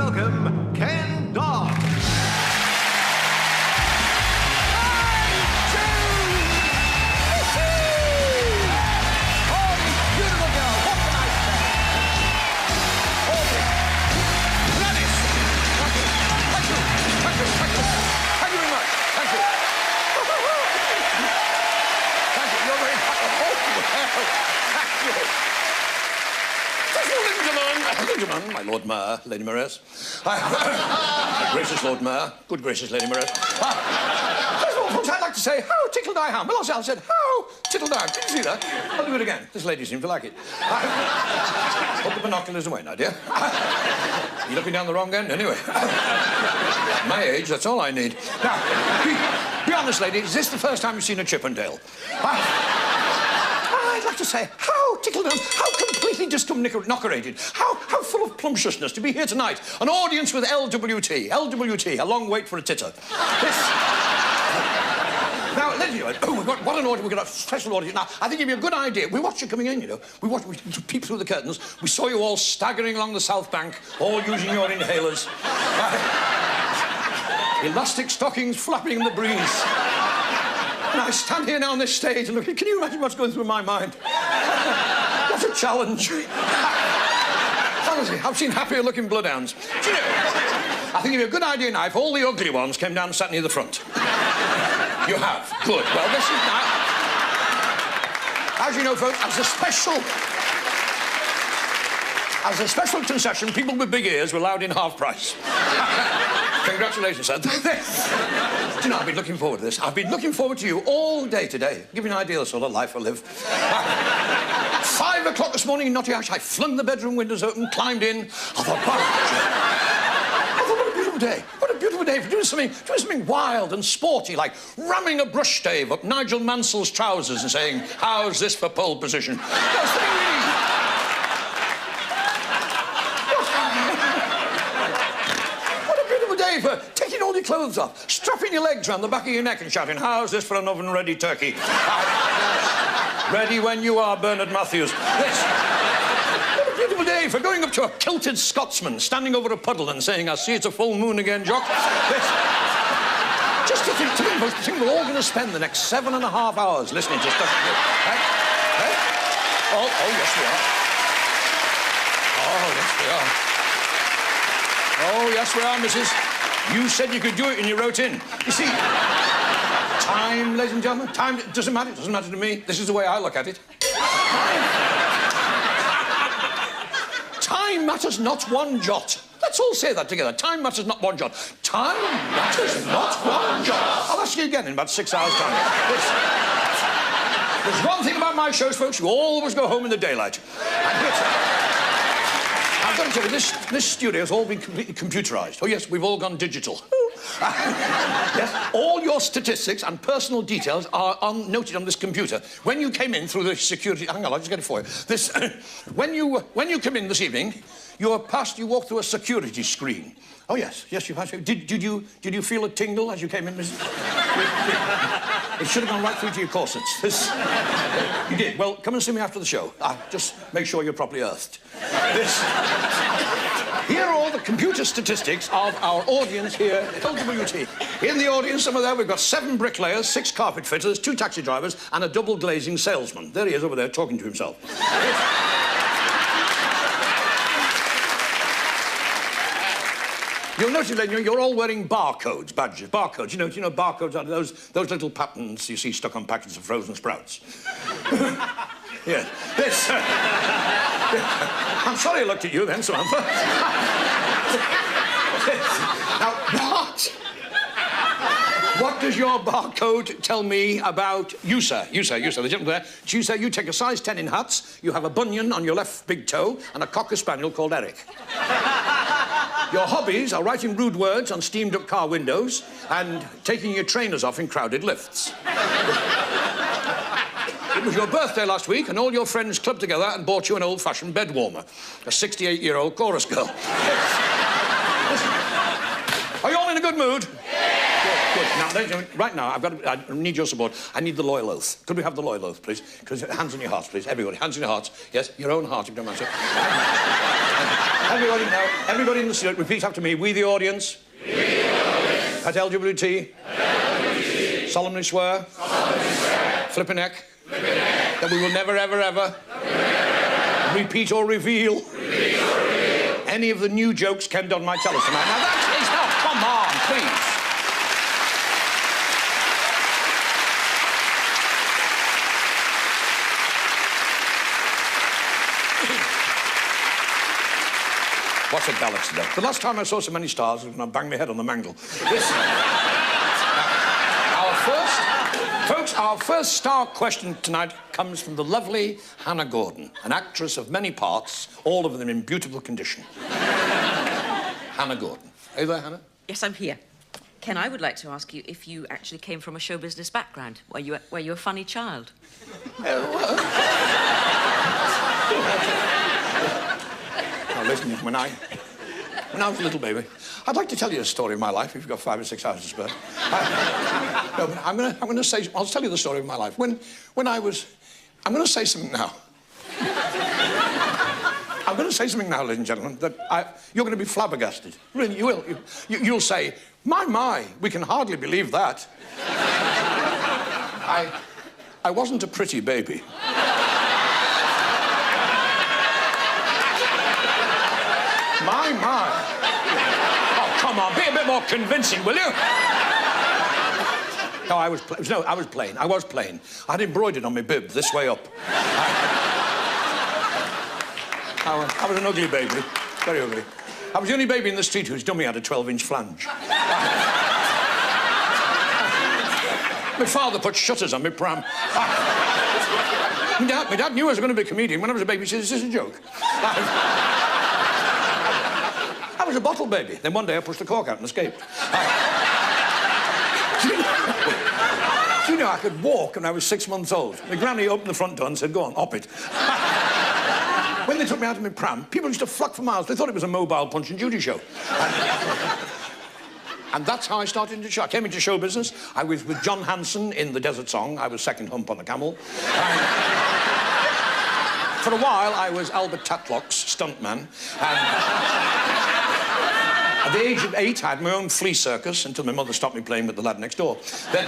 welcome Ken Dodd. Gentlemen, my Lord Mayor, Lady Mayoress. Gracious Lord Mayor, good gracious Lady Mayoress. First of all, folks, I'd like to say, how tickled I am. Well, I said, how tickled I am. Did you see that? I'll do it again. This lady seemed to like it. Put the binoculars away now, dear. You're looking down the wrong end, anyway. At my age, that's all I need. Now, be honest, lady, is this the first time you've seen a Chippendale? I'd like to say, how tickled I am, how completely discombobulated, how full of plumptiousness to be here tonight. An audience with LWT. LWT, a long wait for a titter. Now, ladies and gentlemen, we've got what an audience, we've got a special audience. Now, I think it'd be a good idea. We watched you coming in, you know. We peeped through the curtains. We saw you all staggering along the South Bank, all using your inhalers. Elastic stockings flapping in the breeze. And I stand here now on this stage and look, can you imagine what's going through my mind? What a challenge. Honestly, I've seen happier-looking bloodhounds. Do you know, I think it'd be a good idea now if all the ugly ones came down and sat near the front. You have? Good. Well, this is now... As you know, folks, as a special concession, people with big ears were allowed in half price. Congratulations, sir. Do you know, I've been looking forward to this. I've been looking forward to you all day today. Give you an idea of the sort of life I live. 5 o'clock this morning in Nottingham, I flung the bedroom windows open, climbed in. I thought, what a beautiful day. What a beautiful day for doing something wild and sporty, like ramming a brush stave up Nigel Mansell's trousers and saying, how's this for pole position? No, something really... For taking all your clothes off, strapping your legs around the back of your neck and shouting, how's this for an oven-ready turkey? Ready when you are, Bernard Matthews. This. What a beautiful day for going up to a kilted Scotsman standing over a puddle and saying, I see it's a full moon again, Jock. This. Just to think we're all going to spend the next 7.5 hours listening to stuff. Hey? Oh, yes, we are. Oh, yes, we are. Oh, yes, we are, missus. You said you could do it and you wrote in. You see, time, ladies and gentlemen, time, it doesn't matter. It doesn't matter to me. This is the way I look at it. Time matters not one jot. Let's all say that together. Time matters not one jot. Time matters not one jot. I'll ask you again in about 6 hours' time. There's one thing about my shows, folks. You always go home in the daylight. And I've got to tell you, this studio's all been completely computerised. Oh, yes, we've all gone digital. Yes, all your statistics and personal details are noted on this computer. When you came in through the security... Hang on, I'll just get it for you. This... when you come in this evening, you walk through a security screen. Oh, yes, you've had... Did you feel a tingle as you came in, Mrs... It should have gone right through to your corsets. You did. Well, come and see me after the show. Just make sure you're properly earthed. Here are all the computer statistics of our audience here at LWT. In the audience, some of there, we've got 7 bricklayers, 6 carpet fitters, 2 taxi drivers, and a double glazing salesman. There he is over there talking to himself. You'll notice, you're all wearing barcodes, badges, barcodes. You know, barcodes are those little patterns you see stuck on packets of frozen sprouts. Yes. This. I'm sorry I looked at you then, Samantha. Now, what does your barcode tell me about you, sir? You, the gentleman there. You, sir, you take a size 10 in hats, you have a bunion on your left big toe, and a cocker spaniel called Eric. Your hobbies are writing rude words on steamed-up car windows and taking your trainers off in crowded lifts. It was your birthday last week, and all your friends clubbed together and bought you an old-fashioned bed warmer. A 68-year-old chorus girl. Are you all in a good mood? Yeah. Good. Now, ladies and gentlemen, right now, I need your support. I need the loyal oath. Could we have the loyal oath, please? Hands on your hearts, please. Everybody, hands on your hearts. Yes, your own heart, if you don't mind, sir. Everybody now, everybody in the studio, repeat after me. We the audience. We the audience. At LGBT. Solemnly swear. Flipping neck. That we will never, ever, ever. Repeat or reveal. Any of the new jokes Ken Dodd might tell us tonight. Now that's... Now, come on, please. What's a galaxy day? The last time I saw so many stars was when I banged my head on the mangle. Our first star question tonight comes from the lovely Hannah Gordon, an actress of many parts, all of them in beautiful condition. Hannah Gordon. Are you there, Hannah? Yes, I'm here. Ken, I would like to ask you if you actually came from a show business background. Were you a funny child? Now, listen, when I was a little baby, I'd like to tell you a story of my life if you've got 5 or 6 hours to spare. No, but I'm gonna say... I'll tell you the story of my life. When I was... I'm gonna say something now. I'm gonna say something now, ladies and gentlemen, that you're gonna be flabbergasted. Really, you will. You'll say, my, we can hardly believe that. I wasn't a pretty baby. My. Oh, come on, be a bit more convincing, will you? No, I was plain. I was plain. I had embroidered on my bib this way up. I was an ugly baby, very ugly. I was the only baby in the street whose dummy had a 12-inch flange. My father put shutters on my pram. My dad knew I was going to be a comedian. When I was a baby, he said, "Is this a joke?" I was a bottle baby. Then one day I pushed the cork out and escaped. Do you know I could walk when I was 6 months old? My granny opened the front door and said, "Go on, op it." When they took me out of my pram, people used to flock for miles. They thought it was a mobile Punch and Judy show. And that's how I started into show. I came into show business. I was with John Hanson in The Desert Song. I was second hump on the camel. For a while, I was Albert Tatlock's stuntman. At the age of 8, I had my own flea circus until my mother stopped me playing with the lad next door. Then...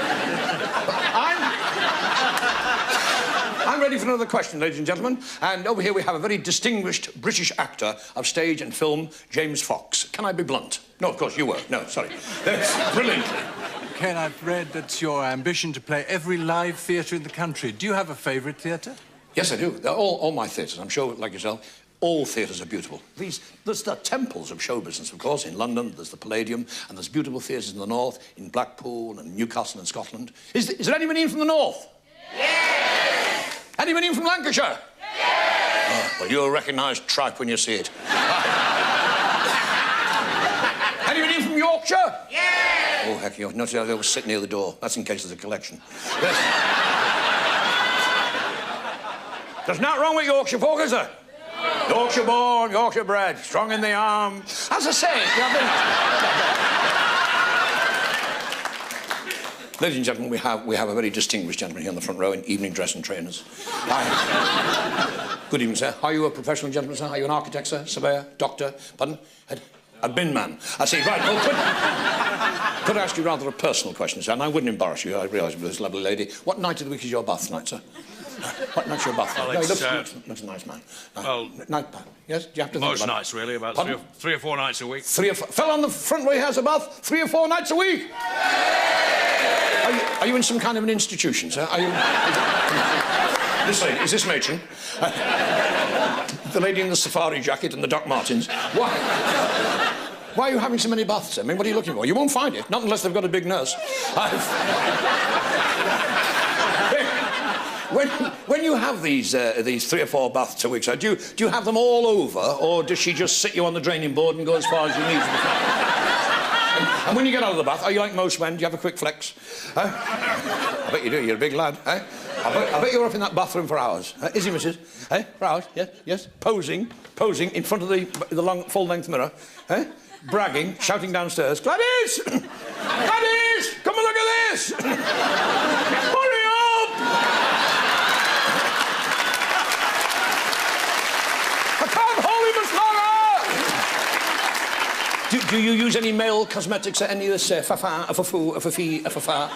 I'm ready for another question, ladies and gentlemen. And over here we have a very distinguished British actor of stage and film, James Fox. Can I be blunt? No, of course, you were. No, sorry. Brilliant. Ken, I've read that's your ambition to play every live theatre in the country. Do you have a favourite theatre? Yes, I do. They're all my theatres. I'm sure, like yourself, all theatres are beautiful. There's the temples of show business, of course. In London, there's the Palladium, and there's beautiful theatres in the north, in Blackpool and Newcastle and Scotland. Is there anybody in from the north? Yes! Anybody in from Lancashire? Yes! Oh, well, you'll recognise tripe when you see it. Anybody in from Yorkshire? Yes! Oh, heck, notice how they always sit near the door. That's in case there's a collection. Yes. There's nothing wrong with Yorkshire folk, is there? No. Yorkshire born, Yorkshire bred, strong in the arm. As I say, ladies and gentlemen, we have a very distinguished gentleman here on the front row in evening dress and trainers. Good evening, sir. Are you a professional gentleman, sir? Are you an architect, sir? Surveyor? Doctor? Pardon? A bin man. I see, right. Well, could I ask you rather a personal question, sir? And I wouldn't embarrass you, I realise, with this lovely lady. What night of the week is your bath tonight, sir? What night's your bath? Well, no, he looks a nice man. Well, night bath. Yes, do you have to most think about nights, really, about three or four nights a week. 3 or 4... Fella on the front row has a bath 3 or 4 nights a week. Are you in some kind of an institution, sir? Are you... This lady, is this matron? The lady in the safari jacket and the Doc Martens. Why are you having so many baths? I mean, what are you looking for? You won't find it, not unless they've got a big nurse. When you have these 3 or 4 baths a week, so do you have them all over, or does she just sit you on the draining board and go as far as you need? And when you get out of the bath, are you like most men? Do you have a quick flex? I bet you do. You're a big lad. I bet you're up in that bathroom for hours. Is he, missus? For hours? Yes. Posing in front of the long full-length mirror. Bragging, shouting downstairs. Gladys! Gladys! Come and look at this! Hurry up! I can't hold him much longer! Do you use any male cosmetics or any of this fa-fa, a-fa-foo, a-fa-fee, a-fa-fa?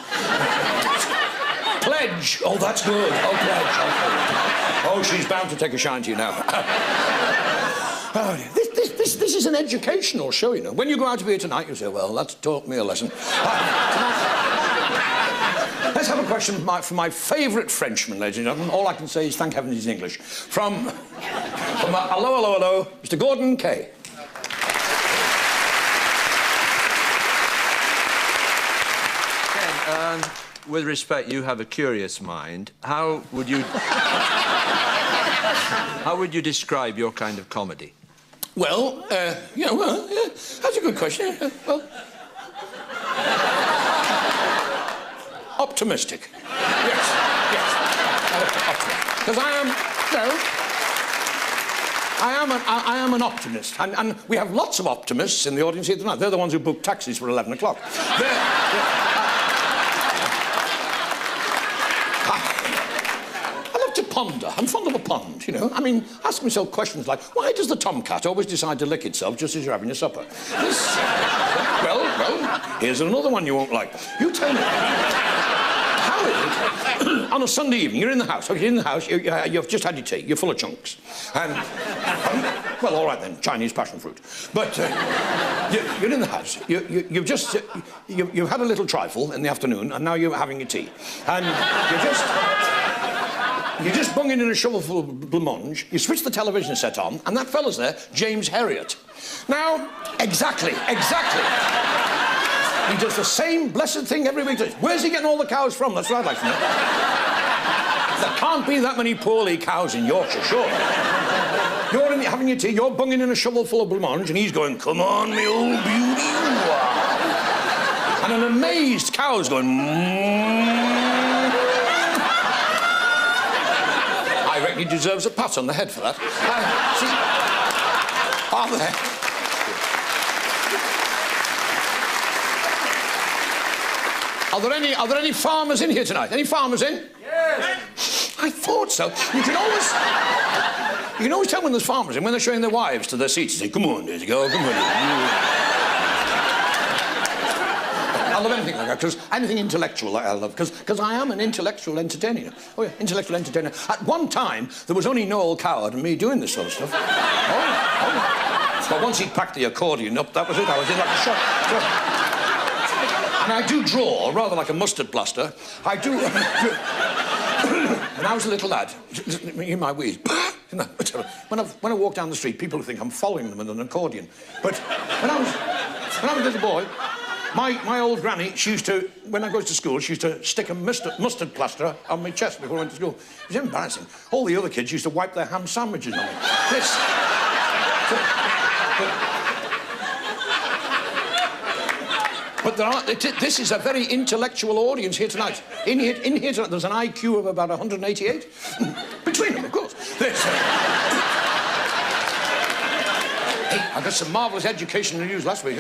Pledge. Oh, that's good. Oh, pledge. Oh, she's bound to take a shine to you now. Oh, this is an educational show, you know. When you go out of here tonight, you say, well, that's taught me a lesson. Let's have a question from my favourite Frenchman, ladies and gentlemen. All I can say is thank heaven he's English. From hello, Mr. Gordon Kaye. Ken, with respect, you have a curious mind. How would you describe your kind of comedy? Well, yeah, that's a good question. Well, optimistic. Yes. Because I am an optimist, and we have lots of optimists in the audience here tonight. They're the ones who book taxis for 11 o'clock. Ponder. I'm fond of a pond, you know. I mean, ask myself questions like, why does the tomcat always decide to lick itself just as you're having your supper? Well, here's another one you won't like. You tell me, how is it, on a Sunday evening, you're in the house, you've just had your tea, you're full of chunks, and, well, all right then, Chinese passion fruit, but you're in the house, you've had a little trifle in the afternoon, and now you're having your tea, and you're just bunging in a shovelful of blancmange, you switch the television set on, and that fella's there, James Herriot. Now, exactly. He does the same blessed thing every week. Where's he getting all the cows from? That's what I'd like to know. There can't be that many poorly cows in Yorkshire, sure. You're having your tea, you're bunging in a shovelful of blancmange, and he's going, come on, me old beauty. And an amazed cow's going, I reckon he deserves a pat on the head for that. Are there any farmers in here tonight? Any farmers in? Yes. I thought so. You can always tell when there's farmers in when they're showing their wives to their seats. They say, come on, there you go, come on. I love anything like that, because anything intellectual I love, because I am an intellectual entertainer. You know? Oh, yeah, intellectual entertainer. At one time, there was only Noel Coward and me doing this sort of stuff. But once he'd packed the accordion up, that was it. I was in like a shot. And I do draw, rather like a mustard plaster. I do... When I was a little lad, in my wheeze, when I walk down the street, people think I'm following them with an accordion. But when I was a little boy, my old granny, she used to, when I goes to school, she used to stick a mustard plaster on my chest before I went to school. It was embarrassing. All the other kids used to wipe their ham sandwiches on me. But this is a very intellectual audience here tonight. In here tonight, there's an IQ of about 188. Between them, of course. Hey, I got some marvellous educational news last week.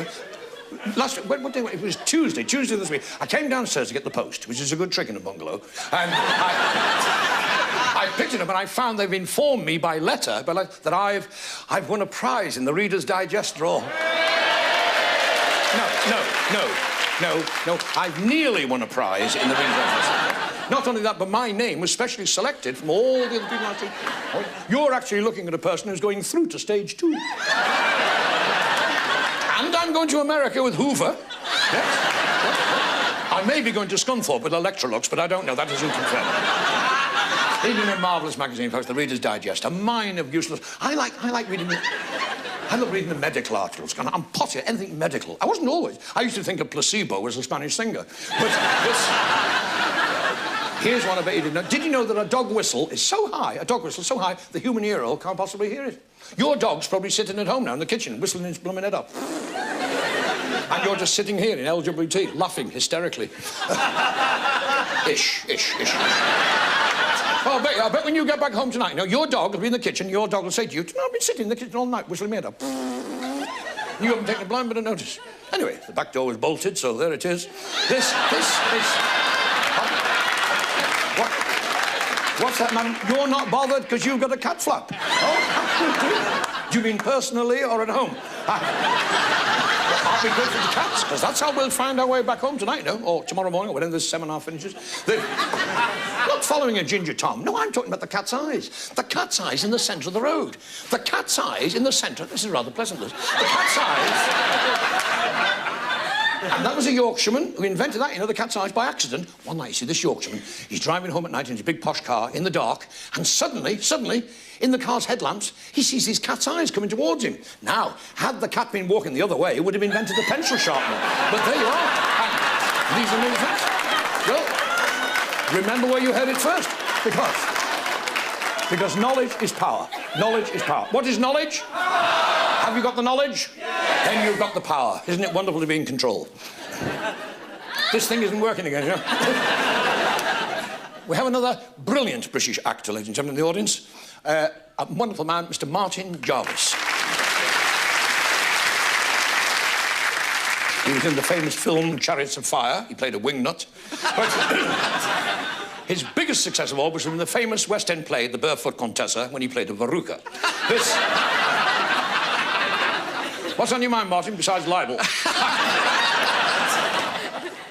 What day? It was Tuesday this week. I came downstairs to get the post, which is a good trick in a bungalow, and I picked it up and I found they've informed me by letter that I've won a prize in the Reader's Digest draw. No. I've nearly won a prize in the Reader's Digest. Not only that, but my name was specially selected from all the other people I see. You're actually looking at a person who's going through to stage 2. And I'm going to America with Hoover. Yes. I may be going to Scunthorpe with Electrolux, but I don't know. That isn't confirmed. Reading a marvellous magazine, folks, the Reader's Digest, a mine of useless... I like reading... I love reading the medical articles. I'm potty, anything medical. I wasn't always. I used to think of Placebo was a Spanish singer. But this... Here's one I bet you didn't know. Did you know that a dog whistle is so high, the human ear hole can't possibly hear it? Your dog's probably sitting at home now in the kitchen, whistling his blooming head up. And you're just sitting here in LGBT, laughing hysterically. Ish. Oh, I bet when you get back home tonight, you know, your dog will be in the kitchen, your dog will say to you, I've been sitting in the kitchen all night, whistling my head up. You haven't taken a blind bit of notice. Anyway, the back door was bolted, so there it is. This is... What's that, madam? You're not bothered because you've got a cat flap. Oh, do you mean personally or at home? I'll be good for the cats, because that's how we'll find our way back home tonight, no? Or tomorrow morning, or whenever this seminar finishes. Not following a ginger Tom. No, I'm talking about the cat's eyes. The cat's eyes in the centre of the road. The cat's eyes in the centre... This is rather pleasant, Liz. The cat's eyes... And that was a Yorkshireman who invented that, you know, the cat's eyes by accident. One night, you see this Yorkshireman, he's driving home at night in his big posh car in the dark, and suddenly, in the car's headlamps, he sees these cat's eyes coming towards him. Now, had the cat been walking the other way, it would have invented a pencil sharpener. But there you are. And these are new things. Well, remember where you heard it first. Because knowledge is power. Knowledge is power. What is knowledge? Have you got the knowledge? Then you've got the power. Isn't it wonderful to be in control? This thing isn't working again, you know? We have another brilliant British actor, ladies and gentlemen, in the audience. A wonderful man, Mr. Martin Jarvis. He was in the famous film Chariots of Fire. He played a wingnut. But his biggest success of all was in the famous West End play, The Barefoot Contessa, when he played a verruca. This... What's on your mind, Martin, besides libel?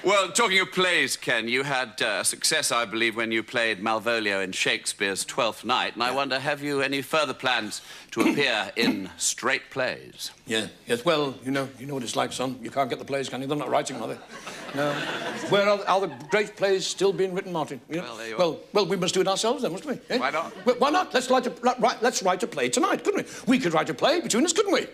Well, talking of plays, Ken, you had success, I believe, when you played Malvolio in Shakespeare's Twelfth Night, and I wonder, have you any further plans to appear in straight plays? Yeah, yes, well, you know what it's like, son. You can't get the plays, can you? They're not writing, are they? No. Where are the great plays still being written, Martin? You know? Well, there you are. Well, we must do it ourselves then, mustn't we? Eh? Why not? Well, why not? Let's write a play tonight, couldn't we? We could write a play between us, couldn't we?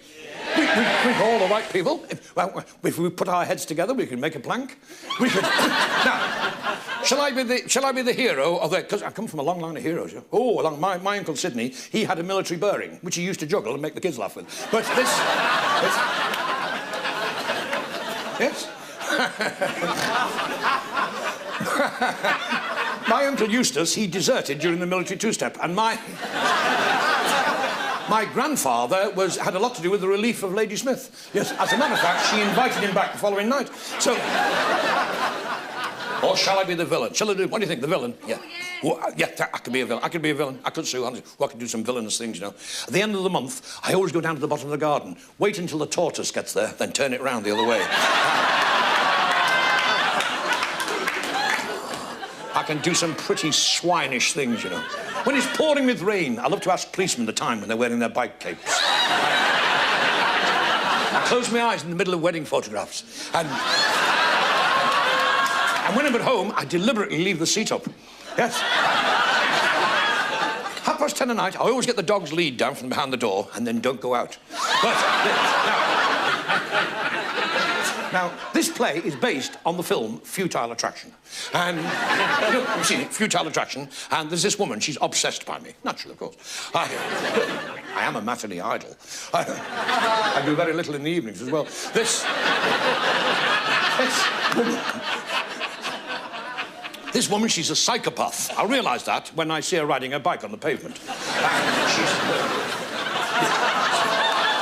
We've all the right people. If we put our heads together, we can make a plank. We could... Now, shall I be the hero of the... Because I come from a long line of heroes, you know? Oh, along my Uncle Sidney, he had a military bearing, which he used to juggle and make the kids laugh with. But this... Yes? My Uncle Eustace, he deserted during the military two-step, and my grandfather had a lot to do with the relief of Lady Smith. Yes, as a matter of fact, she invited him back the following night. So... Or shall I be the villain? Shall I do... What do you think, the villain? Yeah. Well, yeah, I could be a villain. I could be a villain. I could sue. I could do some villainous things, you know. At the end of the month, I always go down to the bottom of the garden, wait until the tortoise gets there, then turn it round the other way. I can do some pretty swinish things, you know. When it's pouring with rain, I love to ask policemen the time when they're wearing their bike capes. I close my eyes in the middle of wedding photographs, and when I'm at home, I deliberately leave the seat up. Yes. 10:30 at night, I always get the dog's lead down from behind the door and then don't go out. But... Now, this play is based on the film Futile Attraction. And, you've seen it, Futile Attraction, and there's this woman, she's obsessed by me. Naturally, of course. I am a matinee idol. I do very little in the evenings as well. This woman, she's a psychopath. I realise that when I see her riding her bike on the pavement.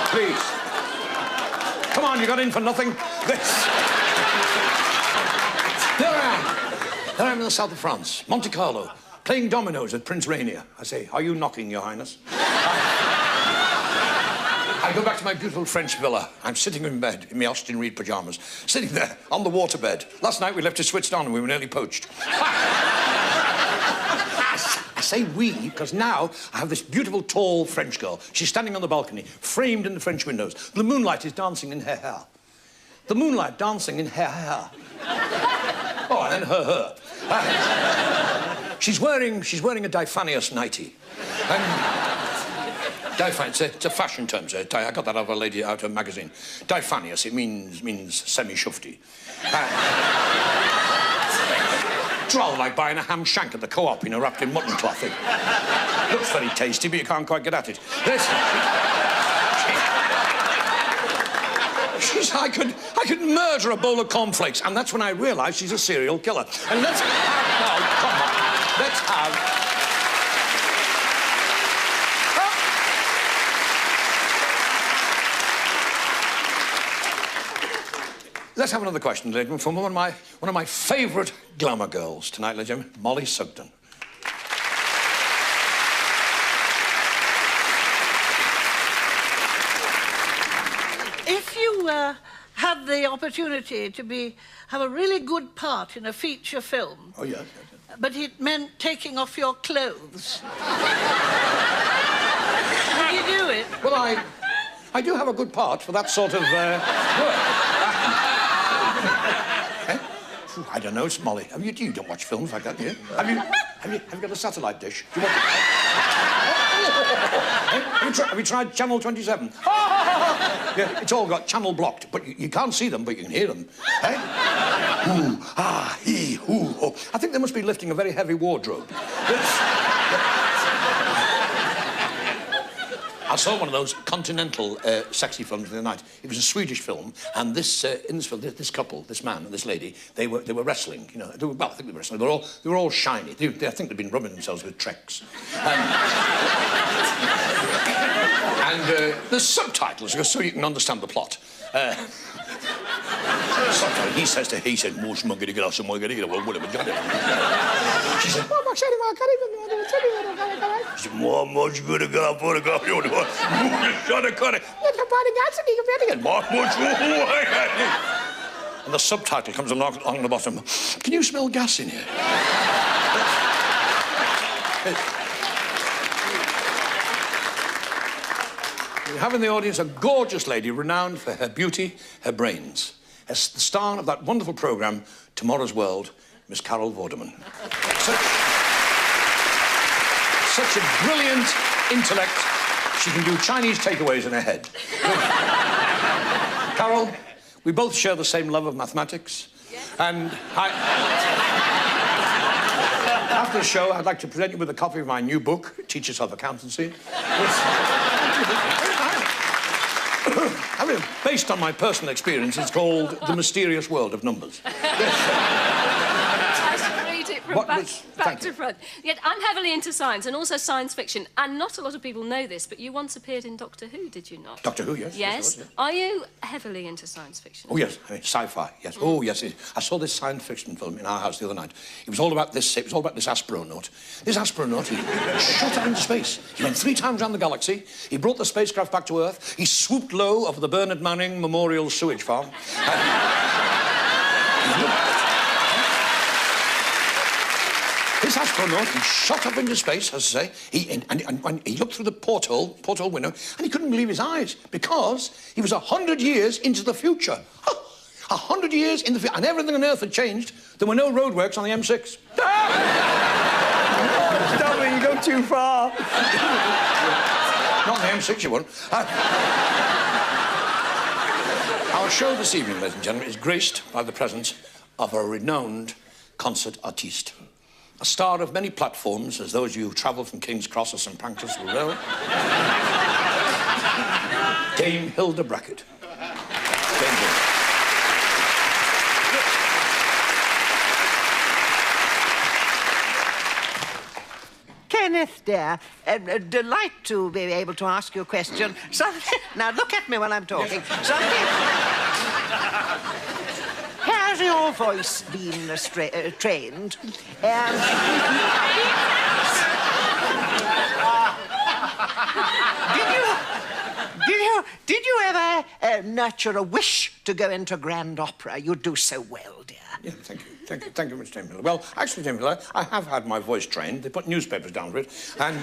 Please. Come on, you got in for nothing. There I am in the south of France, Monte Carlo, playing dominoes at Prince Rainier. I say, are you knocking, Your Highness? I go back to my beautiful French villa. I'm sitting in bed in my Austin Reed pyjamas, sitting there on the waterbed. Last night we left it switched on and we were nearly poached. I say we, because now I have this beautiful, tall French girl. She's standing on the balcony, framed in the French windows. The moonlight is dancing in her hair. The moonlight dancing in her hair. Oh, and then her hair. She's wearing a diphanious nightie. And it's a fashion term, so I got that out of a lady out of a magazine. Diphanious, it means semi-shufty. It's rather like buying a ham shank at the co-op, you know, wrapped in mutton cloth. It looks very tasty, but you can't quite get at it. I could murder a bowl of cornflakes, and that's when I realised she's a serial killer. And let's have another question, ladies and gentlemen, from one of my favourite glamour girls tonight, ladies and gentlemen, Molly Sugden. had the opportunity to have a really good part in a feature film. Oh, yes. But it meant taking off your clothes. Would you do it? Well, I do have a good part for that sort of work. I don't know, it's Molly. You don't watch films like that, do you? Have you got a satellite dish? Do you want have you tried Channel 27? Yeah, it's all got channel blocked, but you can't see them, but you can hear them. Eh? Ooh, ah, hee, hoo, oh. I think they must be lifting a very heavy wardrobe. I saw one of those continental sexy films the other night. It was a Swedish film, and this in this film, this couple, this man and this lady, they were wrestling. You know, I think they were wrestling. They were all shiny. I think they'd been rubbing themselves with Trex. And the subtitles, so you can understand the plot. He said, "She said, "More smuggy get out some more get it." Well, whatever. She said, "She said, more much good to go for the go. And the subtitle comes along the bottom. Can you smell gas in here? We have in the audience a gorgeous lady renowned for her beauty, her brains. As the star of that wonderful programme, Tomorrow's World, Miss Carol Vorderman. Such a brilliant intellect, she can do Chinese takeaways in her head. Carol, we both share the same love of mathematics. Yes. And after the show, I'd like to present you with a copy of my new book, Teach Yourself Accountancy. I mean, based on my personal experience, it's called The Mysterious World of Numbers. I should read it from back to front. Yet I'm heavily into science and also science fiction, and not a lot of people know this, but you once appeared in Doctor Who, did you not? Doctor Who, yes. Yes. Yes. Are you heavily into science fiction? Oh, yes. I mean, sci-fi, yes. Oh, yes. I saw this science fiction film in our house the other night. It was all about this astronaut. This astronaut, he shot up into space. He went 3 times around the galaxy. He brought the spacecraft back to Earth. He swooped low over the Bernard Manning Memorial Sewage Farm. This astronaut, he shot up into space, as I say, and he looked through the porthole window, and he couldn't believe his eyes, because he was 100 years into the future. 100 years in the future, and everything on Earth had changed. There were no roadworks on the M6. Stop it, you go too far. Not on the M6, you won't. Our show this evening, ladies and gentlemen, is graced by the presence of a renowned concert artiste. A star of many platforms, as those you who travel from King's Cross or St Pancras will know. Dame Hilda Brackett. Dame Hilda. Kenneth, dear, delight to be able to ask you a question. Now, look at me while I'm talking. Has your voice been trained? Did you ever nurture a wish to go into grand opera? You do so well, dear. Yeah, thank you, Mr. Timberlake. Well, actually, Timberlake, I have had my voice trained. They put newspapers down for it, and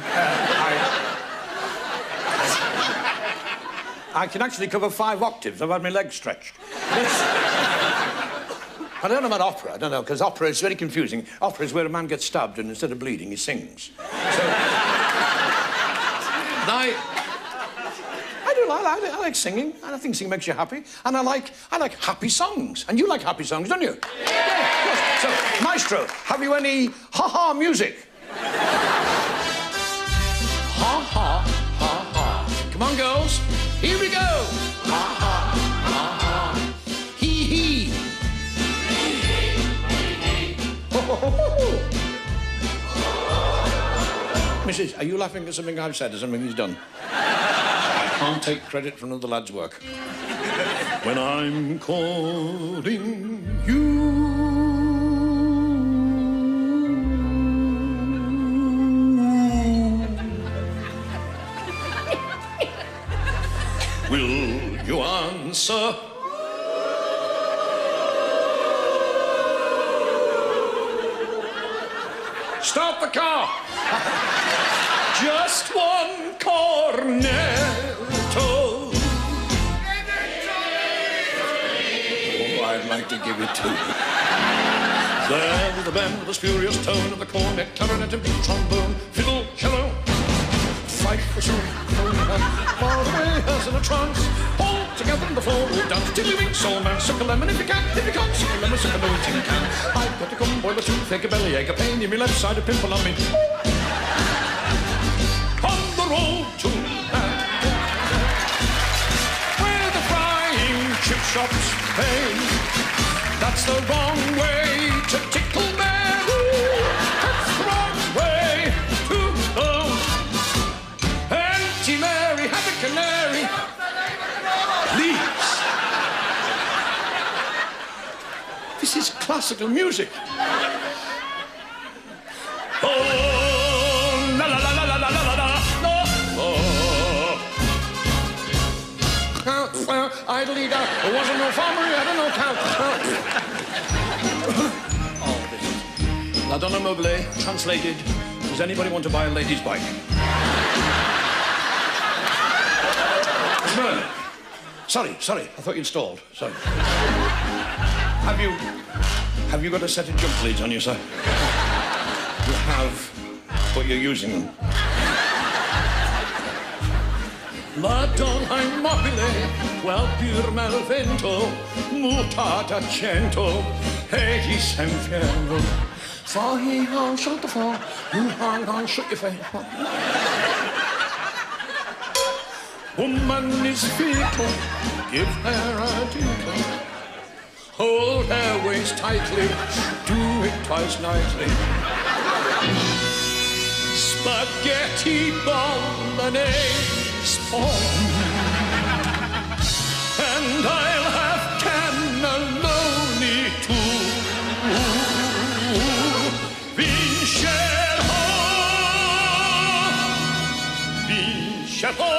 I can actually cover 5 octaves. I've had my legs stretched. I don't know about opera. I don't know, because opera is very confusing. Opera is where a man gets stabbed and instead of bleeding, he sings. So, I like singing, and I think singing makes you happy, and I like happy songs. And you like happy songs, don't you? Yeah, of course. So, Maestro, have you any ha-ha music? Ha-ha, ha-ha. Come on, girls. Here we go. Ha-ha, ha-ha. Hee-hee. Mrs., are you laughing at something I've said or something he's done? I can't take credit for another lad's work. When I'm calling you, will you answer? Stop the car. Just one cornetto. Oh, I'd like to give it two. There was the band with the spurious tone of the cornet, clarinet and big trombone, fiddle, cello, fife, whistle, far away as in a trance, all together on the floor, all dance, tiddly-wink, soul man, suck a lemon if you can't, suck a lemon, suck a lemon, tin can. I've got to come, boil a toothache, a bellyache, a pain in my left side, a pimple on me. On the road to where the frying chip shops pay. That's the wrong way to tickle Mary. That's the wrong way to go. Auntie Mary, have a canary. Please. This is classical music. Oh, la la la la la la la la la. Oh. Idly down. There wasn't no farmer, he had no cow. Oh, this is... La Donna Mobile, translated, does anybody want to buy a lady's bike? Merlin. Sorry, I thought you'd stalled. Sorry. Have you got a set of jump leads on you, sir? You have, but you're using them. La donna immobile, quel pur malvento, mutata cento, egli s'inferno. Fai on, shut the phone, you hang on, shut your face. Woman is fickle, give her a tinkle. Hold her waist tightly, do it twice nightly. Spaghetti bolognese for me, and I'll have cannelloni too. Vincerò, vincerò,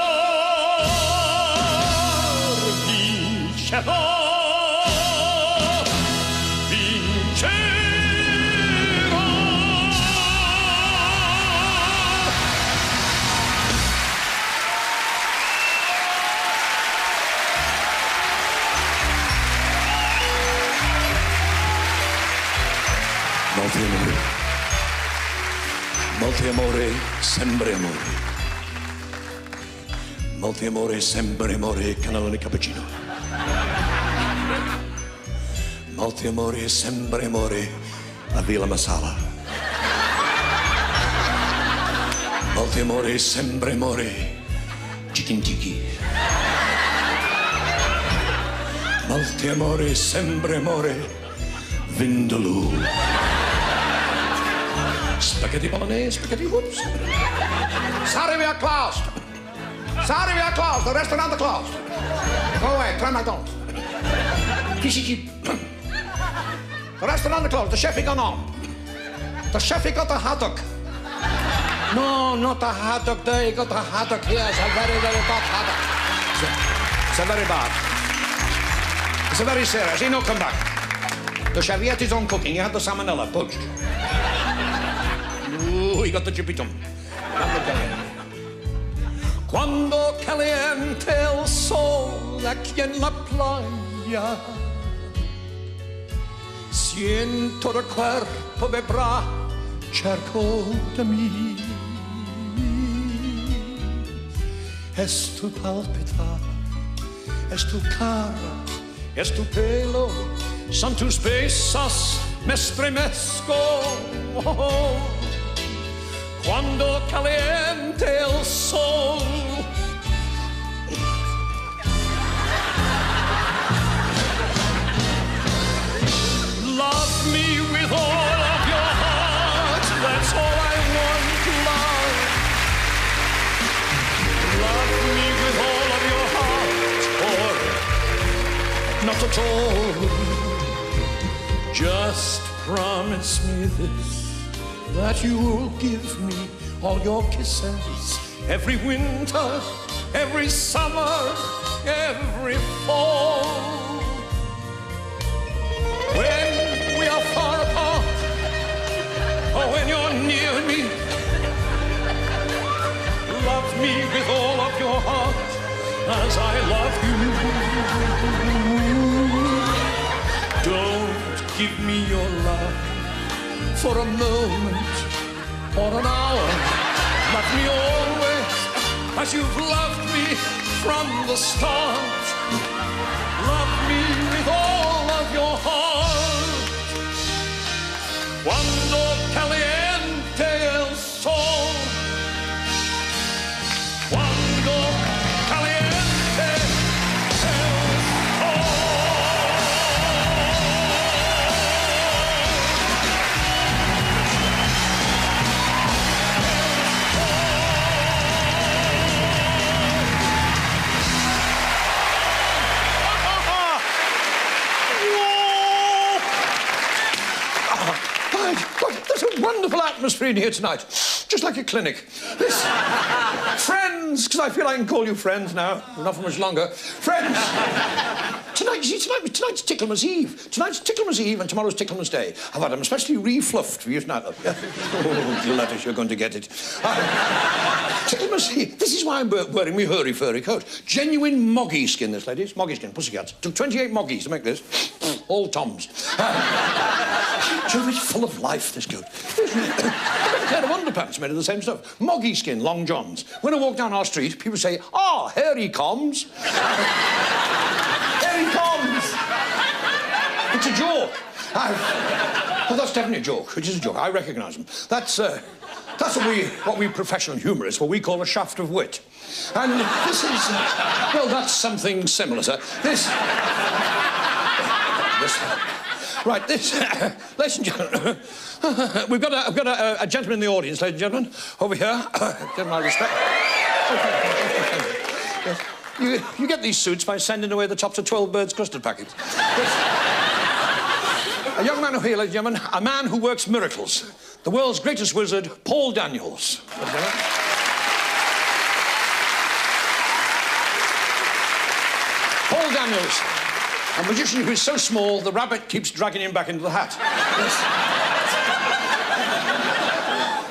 vincerò. Molti amore, sempre amore. Molti amore, sempre amore, cannelloni cappuccino. Molti amore, sempre amore, la Villa Masala. Molti amore, sempre amore, chicken tiki. Molti amore, sempre amore, vindaloo. Spaghetti bolognese, spaghetti whoops. Sorry, we are closed. Sorry, we are closed. The restaurant is closed. Go away, try McDonald's. The restaurant is closed. The chef is gone home. The chef got the hot dog. No, not the hot dog there. He got the hot dog here. It's a very, very bad hot dog. It's a very bad. It's a very serious. He no come back. The chef, he had his own cooking. He had the salmonella poached. Ooh, he got the jippy jump. Quando caliente il sole aquí en la playa, siento el cuerpo vibrar cerca de mí. Es tu palpitar, es tu cara, es tu pelo, son tus besos, me estremezco. Oh, quando caliente el sol. Love me with all of your heart, that's all I want to love. Love me with all of your heart, or not at all. Just promise me this, that you will give me all your kisses every winter, every summer, every fall. When we are far apart, or when you're near as I love you. Don't give me your love for a moment or an hour. Love me always as you've loved me from the start. Love me with all of your heart. Cuando caliente el sol. Cuando caliente el There's a wonderful atmosphere in here tonight, just like a clinic. This, friends, because I feel I can call you friends now, not for much longer. Friends, tonight's Ticklemas Eve. Tonight's Ticklemas Eve and tomorrow's Ticklemas Day. I've had them especially re-fluffed for you tonight. Oh, Gladys, you're going to get it. Ticklemas Eve. This is why I'm wearing my hurry-furry coat. Genuine moggy skin, this, ladies. Moggy skin, pussycats. Took 28 moggies to make this. All Toms. It's full of life, this coat. A pair of underpants made of the same stuff. Moggy skin, long johns. When I walk down our street, people say, "Ah, here he comes." Here he comes. It's a joke. Well, that's definitely a joke. It is a joke. I recognise them. That's what we professional humourists, what we call a shaft of wit. And this is, well, that's something similar, sir. Right, this, ladies and gentlemen, I've got a gentleman in the audience, ladies and gentlemen, over here. Give my respect. Yes. You get these suits by sending away the tops of 12 birds' custard packets. Yes. A young man over here, ladies and gentlemen, a man who works miracles. The world's greatest wizard, Paul Daniels. Paul Daniels. A magician who is so small, the rabbit keeps dragging him back into the hat. Yes.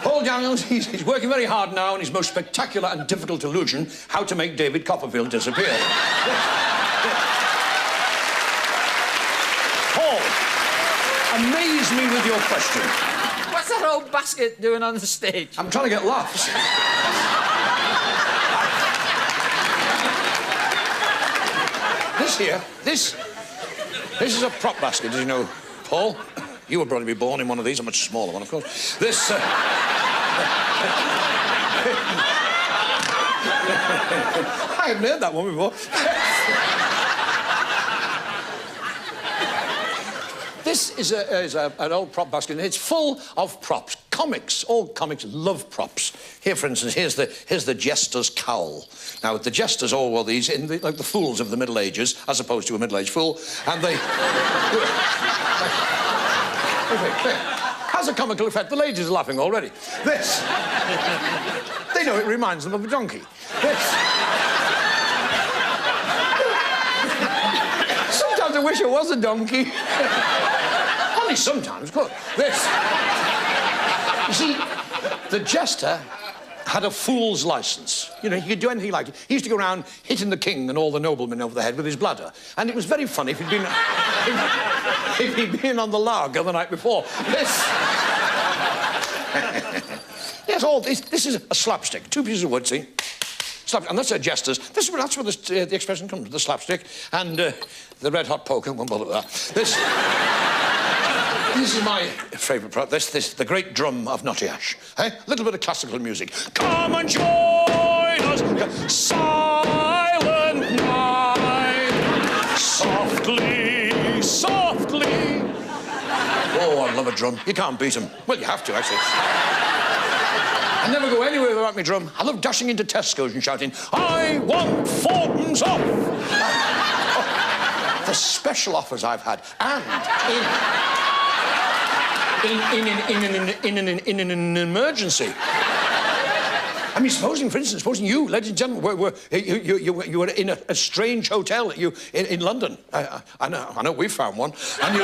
Paul Daniels, he's working very hard now on his most spectacular and difficult illusion, how to make David Copperfield disappear. Yes. Paul, amaze me with your question. What's that old basket doing on the stage? I'm trying to get laughs. This is a prop basket, did you know, Paul? You were probably born in one of these, a much smaller one, of course. This, I haven't heard that one before. This is an old prop basket, and it's full of props. Comics, all comics love props. Here, for instance, here's the jester's cowl. Now, the jesters all wore these like the fools of the Middle Ages, as opposed to a middle-aged fool, and they... Has a comical effect. The ladies are laughing already. This... They know it reminds them of a donkey. This... Sometimes I wish I was a donkey. Only sometimes, of course. This... You see, the jester had a fool's licence. You know, he could do anything he liked. He used to go around hitting the king and all the noblemen over the head with his bladder. And it was very funny if he'd been on the lager the night before. This... Yes, all this is a slapstick. 2 pieces of wood, see? And that's a jester's. That's where the expression comes from, the slapstick. And the red-hot poker, won't bother with that. This is my favourite part. The great drum of Notty Ash. A little bit of classical music. Come and join us, silent night. Softly, softly. Oh, I love a drum. You can't beat them. Well, you have to, actually. I never go anywhere without my drum. I love dashing into Tesco's and shouting, "I want Fortons off!" The special offers I've had, and in an emergency. I mean, supposing, for instance, you, ladies and gentlemen, you were in a strange hotel in London. I know we've found one. And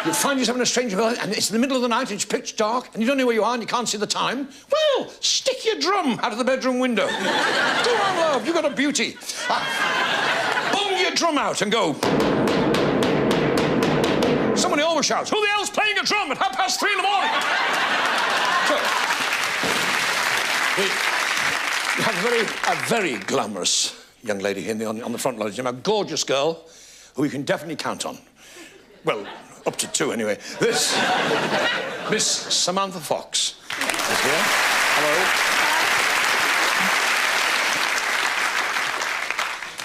You find yourself in a strange village, and it's in the middle of the night, and it's pitch dark, and you don't know where you are, and you can't see the time. Well, stick your drum out of the bedroom window. Go on, love, you've got a beauty. Bung your drum out and go. Somebody always shouts, who the hell's playing a drum at 3:30 in the morning? So, we have a very glamorous young lady here on the front line. A gorgeous girl who you can definitely count on. Well, up to 2 anyway. This Miss Samantha Fox is here. Hello.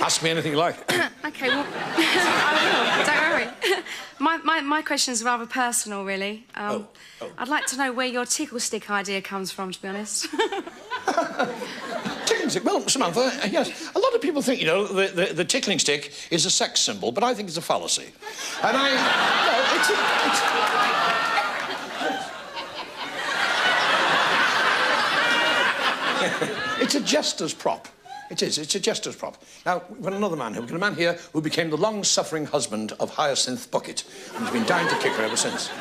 Ask me anything you like. OK, well, I will. Don't worry. My question's rather personal, really. I'd like to know where your tickle stick idea comes from, to be honest. Tickling stick? Well, Samantha, yes. A lot of people think, you know, the tickling stick is a sex symbol, but I think it's a fallacy. And it's a jester's prop. It is. It's a jester's prop. Now, we've got another man here. We've got a man here who became the long-suffering husband of Hyacinth Bucket, and he's been dying to kick her ever since.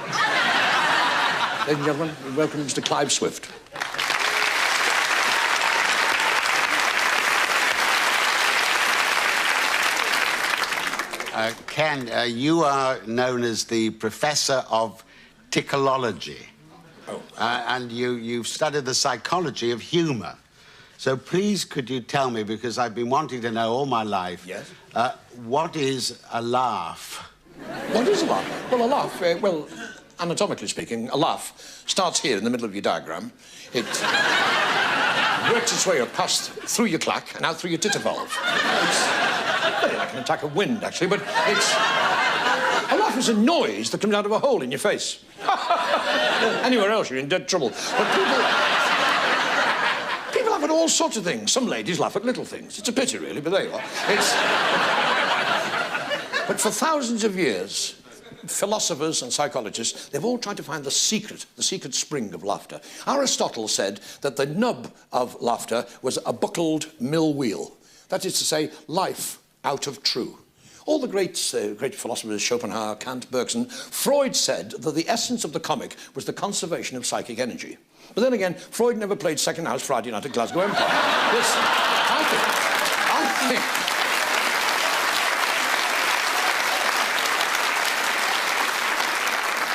Ladies and gentlemen, welcome Mr. Clive Swift. Ken, you are known as the Professor of Ticklology. And you've studied the psychology of humour. So please, could you tell me, because I've been wanting to know all my life... Yes? What is a laugh? What is a laugh? Well, a laugh, well, anatomically speaking, a laugh starts here in the middle of your diagram. It works its way up past through your clack and out through your titter valve. It's very like an attack of wind, actually, but it's... A laugh is a noise that comes out of a hole in your face. Anywhere else, you're in dead trouble. But people laugh at all sorts of things. Some ladies laugh at little things. It's a pity, really, but there you are. But for thousands of years, philosophers and psychologists, they've all tried to find the secret spring of laughter. Aristotle said that the nub of laughter was a buckled mill wheel. That is to say, life out of true. All the great philosophers, Schopenhauer, Kant, Bergson, Freud said that the essence of the comic was the conservation of psychic energy. But then again, Freud never played second house Friday night at Glasgow Empire. This,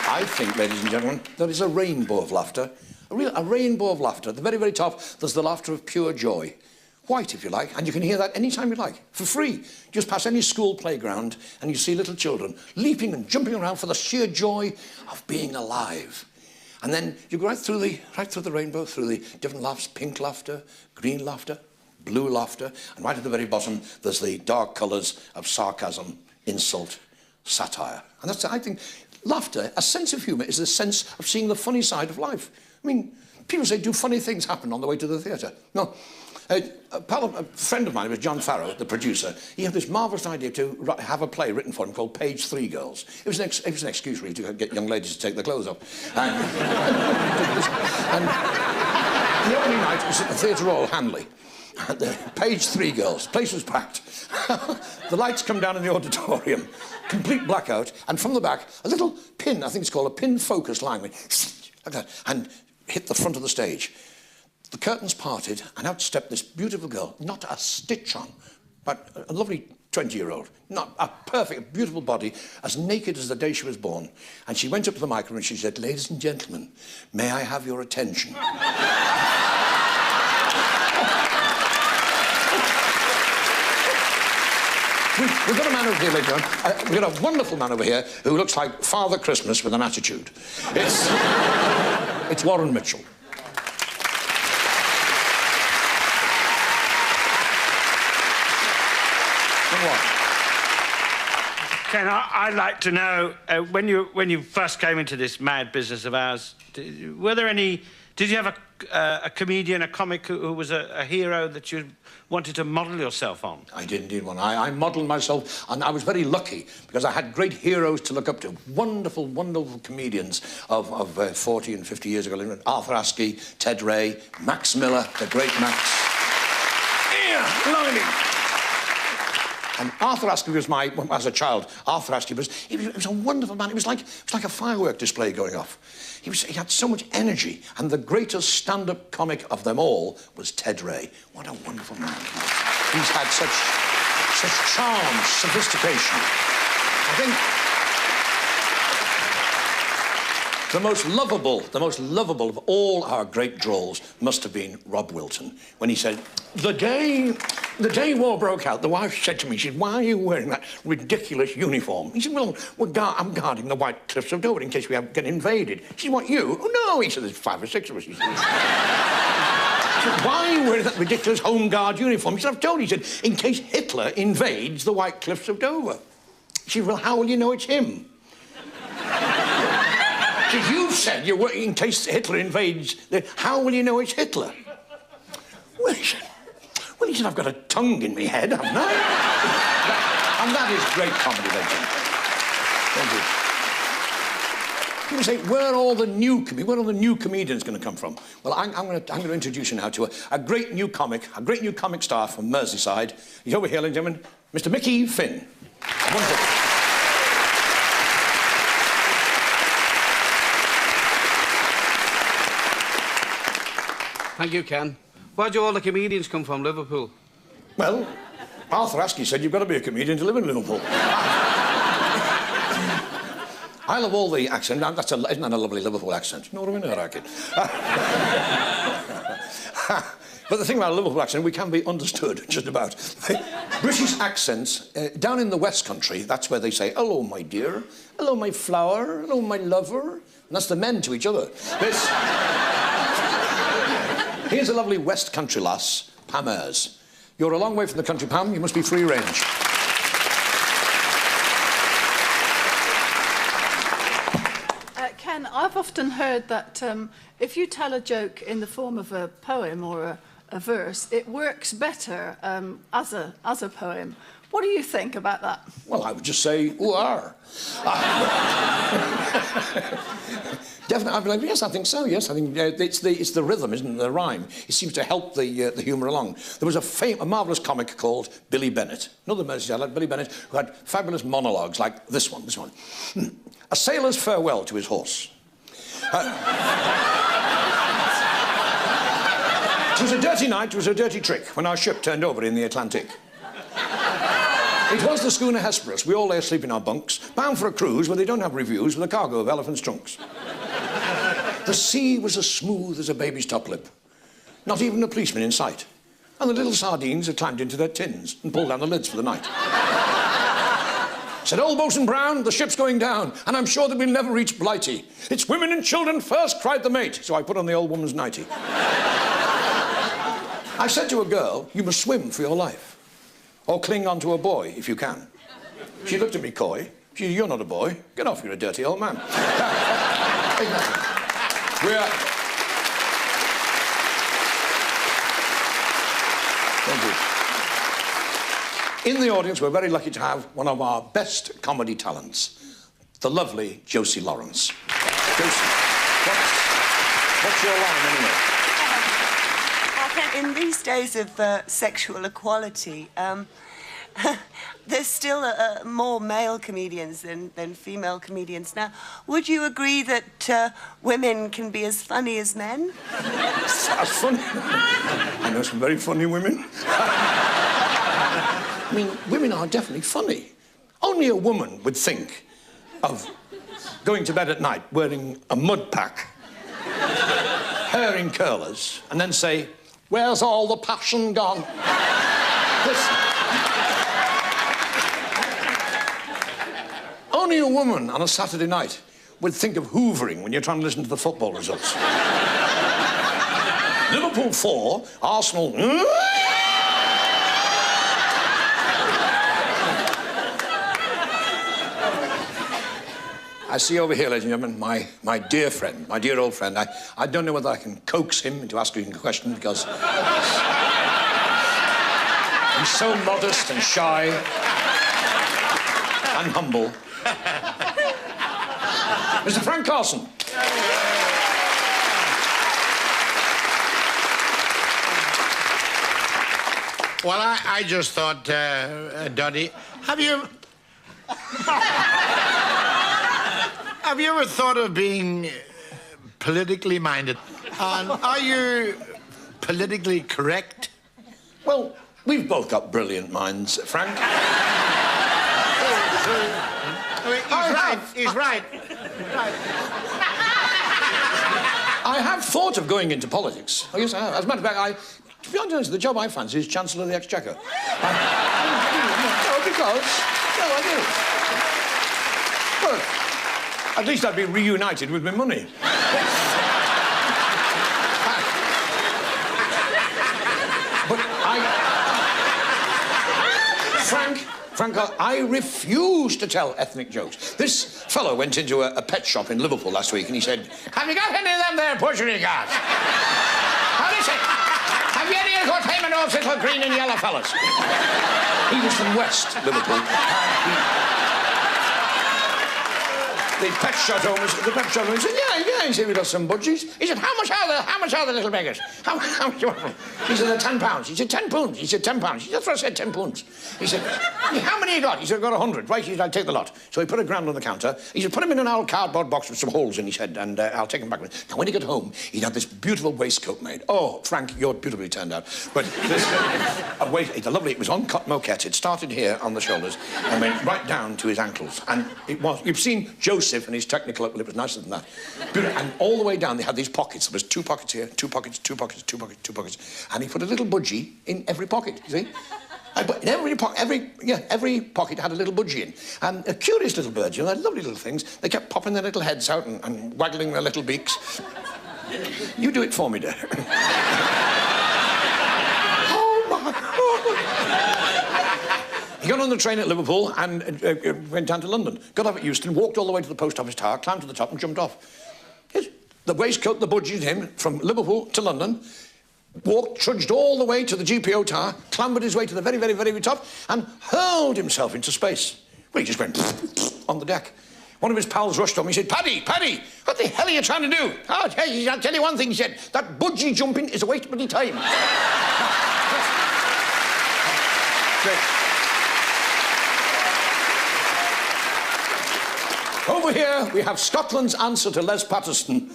I think, ladies and gentlemen, there is a rainbow of laughter. A rainbow of laughter. At the very, very top, there's the laughter of pure joy. White, if you like, and you can hear that any time you like, for free. Just pass any school playground and you see little children leaping and jumping around for the sheer joy of being alive. And then you go right through the rainbow, through the different laughs, pink laughter, green laughter, blue laughter, and right at the very bottom, there's the dark colours of sarcasm, insult, satire. And that's, I think, laughter, a sense of humour, is the sense of seeing the funny side of life. I mean, people say, do funny things happen on the way to the theatre? No. A friend of mine, it was John Farrow, the producer, he had this marvellous idea to have a play written for him called Page 3 Girls. It was an excuse really to get young ladies to take their clothes off. And the opening night was at the Theatre Royal, Hanley. Page 3 Girls. Place was packed. The lights come down in the auditorium. Complete blackout. And from the back, a little pin, I think it's called a pin focus line, went like that, and hit the front of the stage. The curtains parted, and out stepped this beautiful girl, not a stitch on, but a lovely 20-year-old, not a perfect, beautiful body, as naked as the day she was born. And she went up to the microphone and she said, "Ladies and gentlemen, may I have your attention?" We've got a man over here, ladies and gentlemen. We've got a wonderful man over here who looks like Father Christmas with an attitude. It's Warren Mitchell. Ken, I'd like to know, when you first came into this mad business of ours, did you have a comedian, a comic who was a hero that you wanted to model yourself on? I did indeed one. I modelled myself, and I was very lucky because I had great heroes to look up to. Wonderful, wonderful comedians of 40 and 50 years ago. Arthur Askey, Ted Ray, Max Miller, the great Max. Yeah, blimey. And Arthur Astley was as a child, Arthur Astley he was a wonderful man. It was like a firework display going off. He had so much energy, and the greatest stand-up comic of them all was Ted Ray. What a wonderful man. He's had such charm, sophistication. I think the most lovable of all our great drolls must have been Rob Wilton, when he said, the day war broke out, the wife said to me, she said, why are you wearing that ridiculous uniform? He said, well, I'm guarding the White Cliffs of Dover in case we get invaded. She said, what, you? Oh, no, he said, there's 5 or 6 of us. He said, why are you wearing that ridiculous Home Guard uniform? He said, I've told you, he said, in case Hitler invades the White Cliffs of Dover. She said, well, how will you know it's him? You said you're working in case Hitler invades. How will you know it's Hitler? Well, he said, I've got a tongue in my head, haven't I? And that is great comedy, Thank you. People say, where are all the new comedians going to come from? Well, I'm going to introduce you now to a great new comic star from Merseyside. He's over here, ladies and gentlemen, Mr. Mickey Finn. Wonderful. Thank you, Ken. Where do all the comedians come from, Liverpool? Well, Arthur Astley said you've got to be a comedian to live in Liverpool. I love all the accent. Isn't that a lovely Liverpool accent? You know what I mean? I reckon. But the thing about a Liverpool accent, we can be understood, just about. British accents, down in the West Country, that's where they say, hello, my dear, hello, my flower, hello, my lover. And that's the men to each other. Here's a lovely West Country lass, Pam Ayres. You're a long way from the country, Pam. You must be free range. Ken, I've often heard that if you tell a joke in the form of a poem or a verse, it works better as a poem. What do you think about that? Well, I would just say, ooh-ar. Definitely, I'd be like, yes, I think so, yes. I think it's the rhythm, isn't it, the rhyme. It seems to help the humour along. There was a marvellous comic called Billy Bennett, another Merseyside like Billy Bennett, who had fabulous monologues like this one. A sailor's farewell to his horse. It was a dirty night, it was a dirty trick, when our ship turned over in the Atlantic. It was the schooner Hesperus. We all lay asleep in our bunks, bound for a cruise where they don't have reviews with a cargo of elephants' trunks. The sea was as smooth as a baby's top lip. Not even a policeman in sight. And the little sardines had climbed into their tins and pulled down the lids for the night. Said, old Boatswain Brown, the ship's going down, and I'm sure that we'll never reach Blighty. It's women and children first, cried the mate. So I put on the old woman's nightie. I said to a girl, you must swim for your life. Or cling on to a boy, if you can. She looked at me coy. She said, you're not a boy. Get off, you're a dirty old man. Thank you. In the audience, we're very lucky to have one of our best comedy talents, the lovely Josie Lawrence. Josie, what's your line, anyway? In these days of sexual equality, there's still more male comedians than female comedians. Now, would you agree that women can be as funny as men? As funny? I know some very funny women. I mean, women are definitely funny. Only a woman would think of going to bed at night wearing a mud pack, hair in curlers, and then say, where's all the passion gone? Listen. Only a woman on a Saturday night would think of hoovering when you're trying to listen to the football results. Liverpool 4, Arsenal... I see over here, ladies and gentlemen, my dear friend, my dear old friend. I don't know whether I can coax him into asking a question because he's so modest and shy and humble. Mr. Frank Carson. Well, I just thought, Doddy, have you ever thought of being politically minded? And are you politically correct? Well, we've both got brilliant minds, Frank. He's right. I have thought of going into politics. Oh, yes, I have. As a matter of fact, to be honest, the job I fancy is Chancellor of the Exchequer. No, I do. Well, at least I'd be reunited with my money. But Frank, I refuse to tell ethnic jokes. This fellow went into a pet shop in Liverpool last week and he said, "Have you got any of them there Portuguese guys? Now listen, have you any of got him and those little green and yellow fellas?" He was from West Liverpool. The pet shop owner said, yeah, he said, "We got some budgies." He said, how much are the little beggars? How much you want them? He said, "they're £10. He said, £10. He said, £10. He said, "That's what I said, £10. He said, "How many you got?" He said, "I've got 100. Right, he said, "I'll take the lot." So he put £1,000 on the counter. He said, "Put them in an old cardboard box with some holes in," he said, "and I'll take them back." Now, when he got home, he'd had this beautiful waistcoat made. Oh, Frank, you're beautifully turned out. But this, it's lovely. It was on cotton moquette. It started here on the shoulders and went right down to his ankles. And it was, you've seen Joseph and his Technicolor. Well, it was nicer than that. And all the way down, they had these pockets. There was 2 pockets here, 2 pockets, 2 pockets, 2 pockets, 2 pockets. And he put a little budgie in every pocket, you see? In every pocket had a little budgie in. And curious little birds, you know, they're lovely little things. They kept popping their little heads out and waggling their little beaks. You do it for me, dear. He got on the train at Liverpool and went down to London. Got off at Euston, walked all the way to the post office tower, climbed to the top and jumped off. Yes, the waistcoat, the budgie, him, from Liverpool to London, trudged all the way to the GPO tower, clambered his way to the very, very, very top and hurled himself into space. Well, he just went on the deck. One of his pals rushed up and he said, Paddy, what the hell are you trying to do?" "Oh, I'll tell you one thing," he said, "that budgie jumping is a waste of bloody time." Over here, we have Scotland's answer to Les Patterson.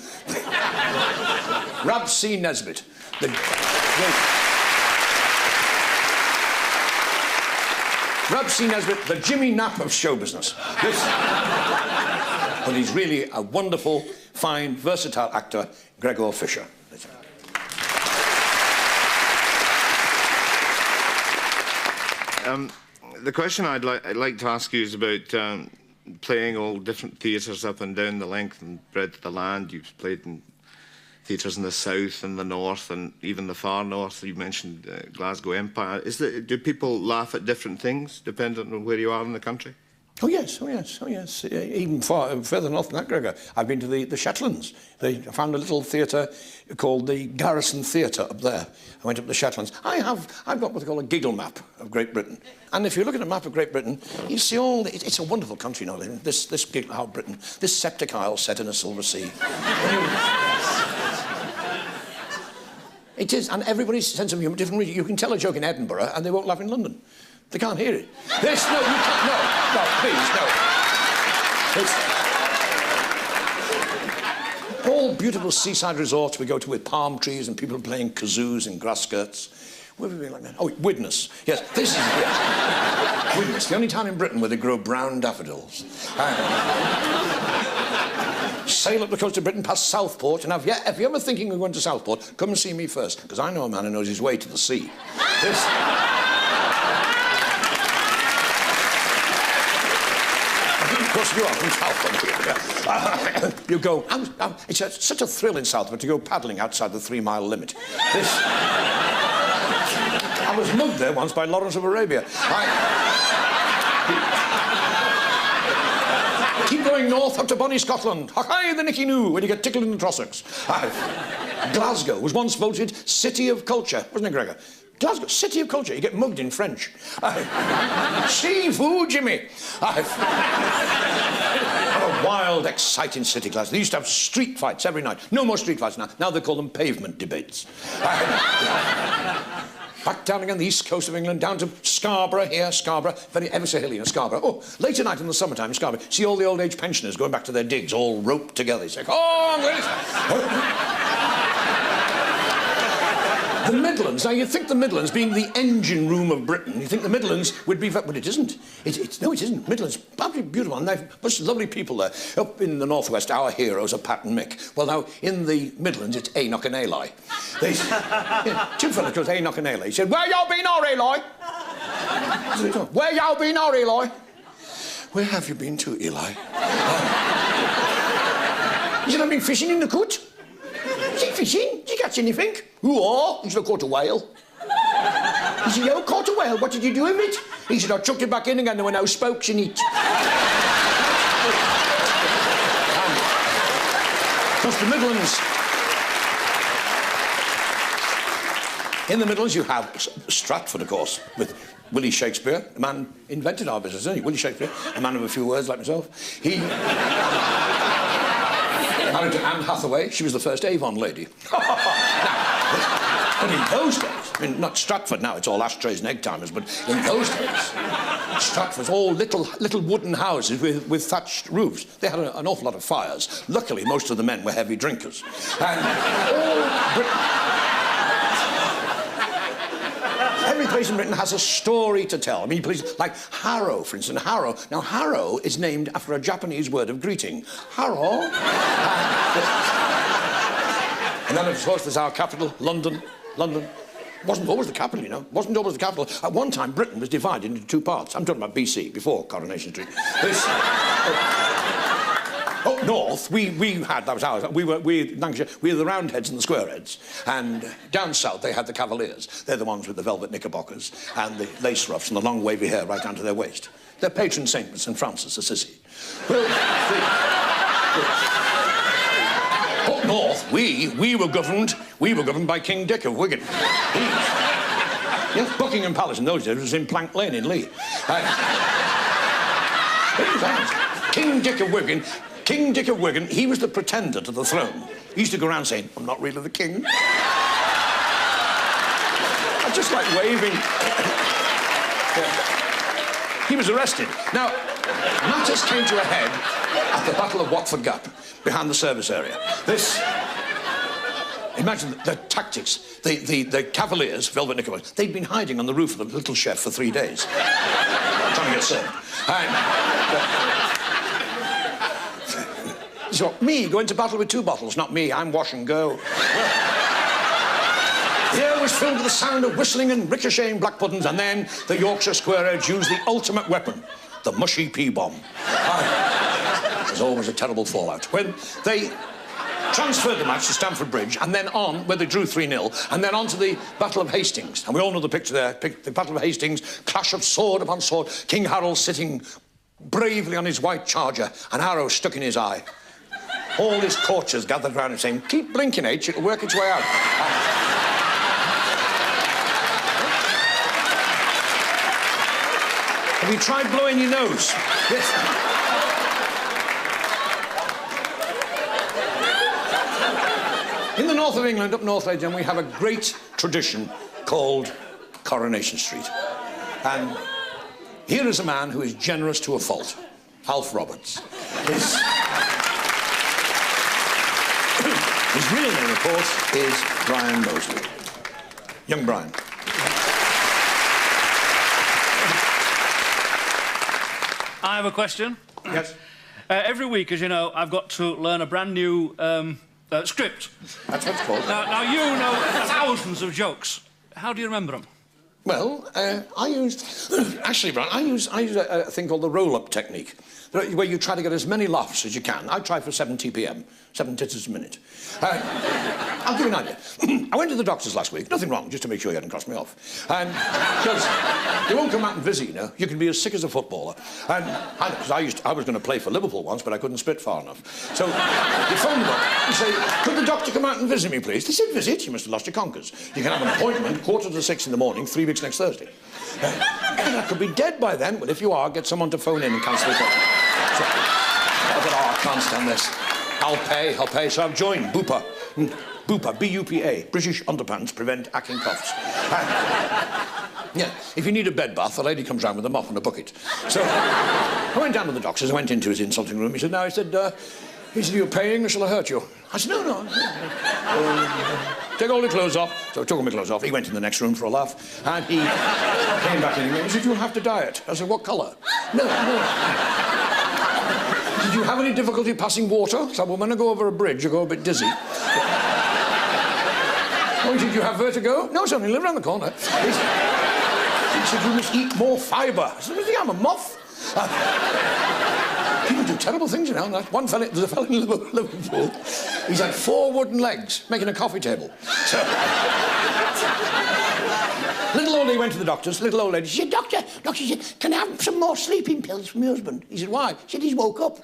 Rab C. Nesbitt. Rab C. Nesbitt, the Jimmy Knapp of show business. But he's really a wonderful, fine, versatile actor, Gregor Fisher. The question I'd like to ask you is about playing all different theatres up and down the length and breadth of the land. You've played in theatres in the south and the north and even the far north. You mentioned Glasgow Empire. Do people laugh at different things depending on where you are in the country? Oh, yes. Even further north than that, Gregor. I've been to the Shetlands. I found a little theatre called the Garrison Theatre up there. I went up to the Shetlands. I've got what they call a giggle map of Great Britain. And if you look at a map of Great Britain, you see it's a wonderful country now. This giggle of Britain, this septic isle set in a silver sea. It is, and everybody's sense of humour different. You can tell a joke in Edinburgh and they won't laugh in London. They can't hear it. No, you can't. No, please, no. All beautiful seaside resorts we go to with palm trees and people playing kazoos in grass skirts. Where have we been like that? Oh, Widnes. Yes, this is Widnes, the only town in Britain where they grow brown daffodils. Sail up the coast of Britain past Southport, and if you're ever thinking of going to Southport, come and see me first, because I know a man who knows his way to the sea. Of course, you are from Southport. You go... it's such a thrill in Southport to go paddling outside the 3-mile limit. I was mugged there once by Lawrence of Arabia. Keep going north up to bonny Scotland. Hi, the Nicky Noo, when you get tickled in the Trossachs. Glasgow was once voted City of Culture, wasn't it, Gregor? Glasgow, City of Culture. You get mugged in French. Seafood, Jimmy. What a wild, exciting city, Glasgow. They used to have street fights every night. No more street fights now. Now they call them pavement debates. back down again the east coast of England, down to Scarborough here, Scarborough, very ever so hilly in Scarborough. Oh, late at night in the summertime in Scarborough, see all the old age pensioners going back to their digs, all roped together. You say, oh, I'm going The Midlands, now you'd think the Midlands, being the engine room of Britain, you think the Midlands would be... But it isn't. No, it isn't. Midlands, absolutely beautiful, and they've much lovely people there. Up in the northwest, our heroes are Pat and Mick. Well, now, in the Midlands, it's Enoch and Eli. Two fellas called Enoch and Eli. He said, where y'all been, or Eli? Where y'all been, or Eli? Where have you been to, Eli? He said, I've been fishing in the cut. Is he fishing? Did you catch anything? Oh, he said, I caught a whale. He said, you caught a whale? What did you do with it? He said, I chucked it back in again, there were no spokes in it. Because the Midlands... In the Midlands, you have Stratford, of course, with Willie Shakespeare. The man invented our business, didn't he? Willie Shakespeare, a man of a few words like myself. He... married to Anne Hathaway. She was the first Avon lady. Now, but in those days, I mean, not Stratford now, it's all ashtrays and egg timers, but in those days, Stratford's all little wooden houses with thatched roofs. They had an awful lot of fires. Luckily, most of the men were heavy drinkers. And all Britain... Every place in Britain has a story to tell. I mean, places like Harrow, for instance. Harrow. Now, Harrow is named after a Japanese word of greeting. Harrow. And then, of course, there's our capital, London. London. Wasn't always the capital, you know. Wasn't always the capital. At one time, Britain was divided into two parts. I'm talking about BC, before Coronation Street. Up north, we had, that was ours, we Lancashire, we were the Roundheads and the Squareheads. And down south, they had the Cavaliers. They're the ones with the velvet knickerbockers and the lace ruffs and the long wavy hair right down to their waist. Their patron saint was St. Francis Assisi. Well, up north, we were governed by King Dick of Wigan. Yes, Buckingham Palace in those days was in Plank Lane in Lee. King Dick of Wigan, he was the pretender to the throne. He used to go around saying, I'm not really the king. I just like waving. He was arrested. Now, matters came to a head at the Battle of Watford Gap, behind the service area. Imagine the tactics. The Cavaliers, velvet knickerbockers, they'd been hiding on the roof of the Little Chef for 3 days. Trying to get served. So, me going to battle with 2 bottles, not me, I'm wash and go. The air was filled with the sound of whistling and ricocheting black puddings, and then the Yorkshire Squareheads used the ultimate weapon, the mushy pea bomb. There's always a terrible fallout. When they transferred the match to Stamford Bridge, and then on, where they drew 3-0, and then on to the Battle of Hastings. And we all know the picture there, the Battle of Hastings, clash of sword upon sword, King Harold sitting bravely on his white charger, an arrow stuck in his eye. All his courtiers gathered round him saying, keep blinking, H, it'll work its way out. Have you tried blowing your nose? Yes. In the north of England, up north, ladies and gentlemen, we have a great tradition called Coronation Street. And here is a man who is generous to a fault, Alf Roberts. His real name, of course, is Brian Mosley. Young Brian. I have a question. Yes. Every week, as you know, I've got to learn a brand new script. That's what it's called. Now you know thousands of jokes. How do you remember them? Well, I used... Actually, Brian, I use a thing called the roll-up technique, where you try to get as many laughs as you can. I try for 7 TPM, 7 tits a minute. I'll give you an idea. I went to the doctors last week, nothing wrong, just to make sure you hadn't crossed me off. And because they won't come out and visit, you know. You can be as sick as a footballer. And because I was going to play for Liverpool once, but I couldn't spit far enough. So you phone them up and say, could the doctor come out and visit me, please? They said, visit? You must have lost your conkers. You can have an appointment 5:45 in the morning, 3 weeks next Thursday. I could be dead by then. Well, if you are, get someone to phone in and cancel the appointment. So, I thought, I can't stand this. I'll pay. So I've joined Bupa. Bupa, B-U-P-A, British underpants prevent hacking coughs. Yeah, if you need a bed bath, the lady comes round with a mop and a bucket. So I went down to the doctor's, I went into his insulting room. He said, you're paying or shall I hurt you? I said, no. Take all your clothes off. So I took all my clothes off. He went in the next room for a laugh. And he came back in and he said, you'll have to diet. I said, what colour? No. Did you have any difficulty passing water? I said, well, when I go over a bridge, I go a bit dizzy. Oh, did you have vertigo? No, son, you live around the corner. He said, you must eat more fibre. I said, what do you think, I'm a moth? People do terrible things, you know. There's a fellow in Liverpool. He's had 4 wooden legs making a coffee table. So... Little old lady went to the doctor's. Little old lady, she said, Doctor, she said, can I have some more sleeping pills from your husband? He said, why? She said, he's woke up.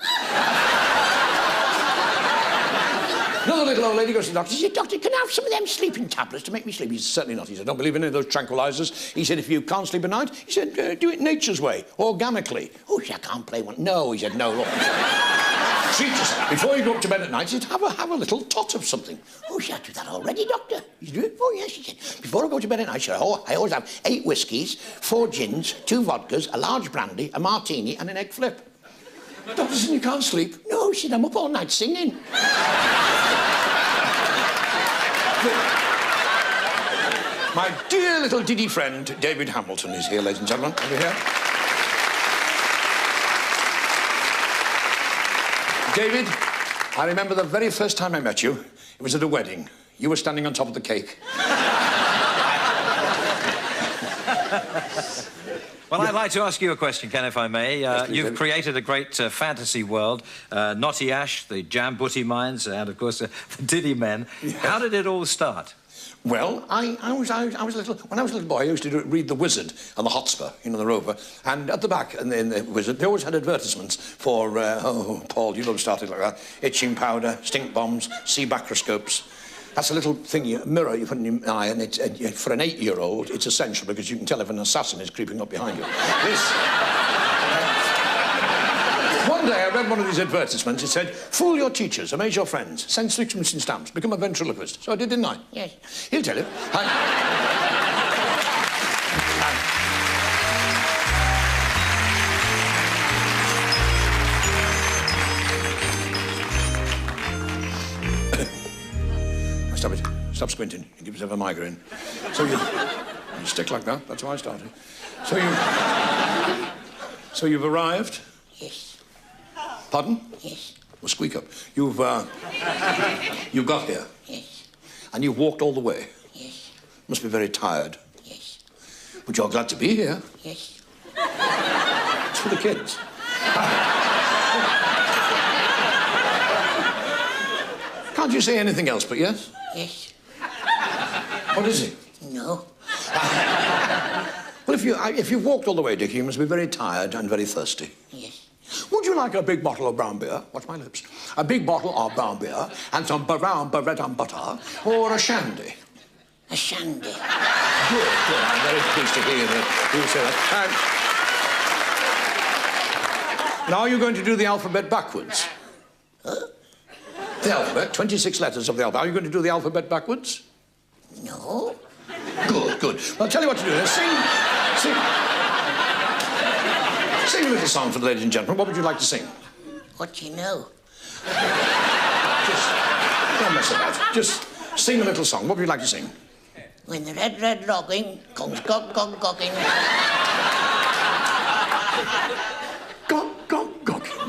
Another little old lady goes to the doctor. She said, Doctor, can I have some of them sleeping tablets to make me sleep? He said, certainly not. He said, don't believe in any of those tranquilizers. He said, if you can't sleep at night, he said, do it nature's way, organically. Oh, I can't play one. No, he said, no, look. Treat yourself. Before you go up to bed at night, he said, have a little tot of something. Oh, I do that already, Doctor. You do it? Oh, yes, he said. Before I go to bed at night, I always have 8 whiskies, 4 gins, 2 vodkas, a large brandy, a martini, and an egg flip. Doctor said, you can't sleep. No, he said, I'm up all night singing. My dear little diddy friend, David Hamilton, is here, ladies and gentlemen. Over here. David, I remember the very first time I met you. It was at a wedding. You were standing on top of the cake. Well, I'd like to ask you a question, Ken, if I may. Yes, please, you've David. created a great fantasy world. Naughty Ash, the Jam-Booty Mines, and, of course, the Diddy Men. Yes. How did it all start? Well, I was a little... When I was a little boy, I used to read The Wizard and the Hotspur, you know, the Rover. And at the back, in the Wizard, they always had advertisements for, Paul, you know, started like that. Itching powder, stink bombs, sea bacroscopes. That's a little thing, a mirror you put in your eye, and for an 8-year-old, it's essential because you can tell if an assassin is creeping up behind you. One day I read one of these advertisements. It said, fool your teachers, amaze your friends, send 6 missing stamps, become a ventriloquist. So I did, didn't I? Yes. He'll tell you. Stop it. Stop squinting. You give yourself a migraine. So you stick like that. That's how I started. So you've arrived? Yes. Pardon? Yes. Well, squeak up. You've got here? Yes. And you've walked all the way? Yes. Must be very tired. Yes. But you're glad to be here? Yes. It's for the kids. Can't you say anything else but yes? Yes. What is it? No. Well, if you've walked all the way, Dickie, you must be very tired and very thirsty. Yes. Would you like a big bottle of brown beer? Watch my lips. A big bottle of brown beer and some brown bread and butter, or a shandy? A shandy. Good. I'm very pleased to hear that you say that. Now you're going to do the alphabet backwards. Huh? The alphabet, 26 letters of the alphabet. Are you going to do the alphabet backwards? No. Good. Well, I'll tell you what to do. Sing a little song for the ladies and gentlemen. What would you like to sing? What do you know? Don't mess about. Just sing a little song. What would you like to sing? When the red rocking comes gocking. Gocking.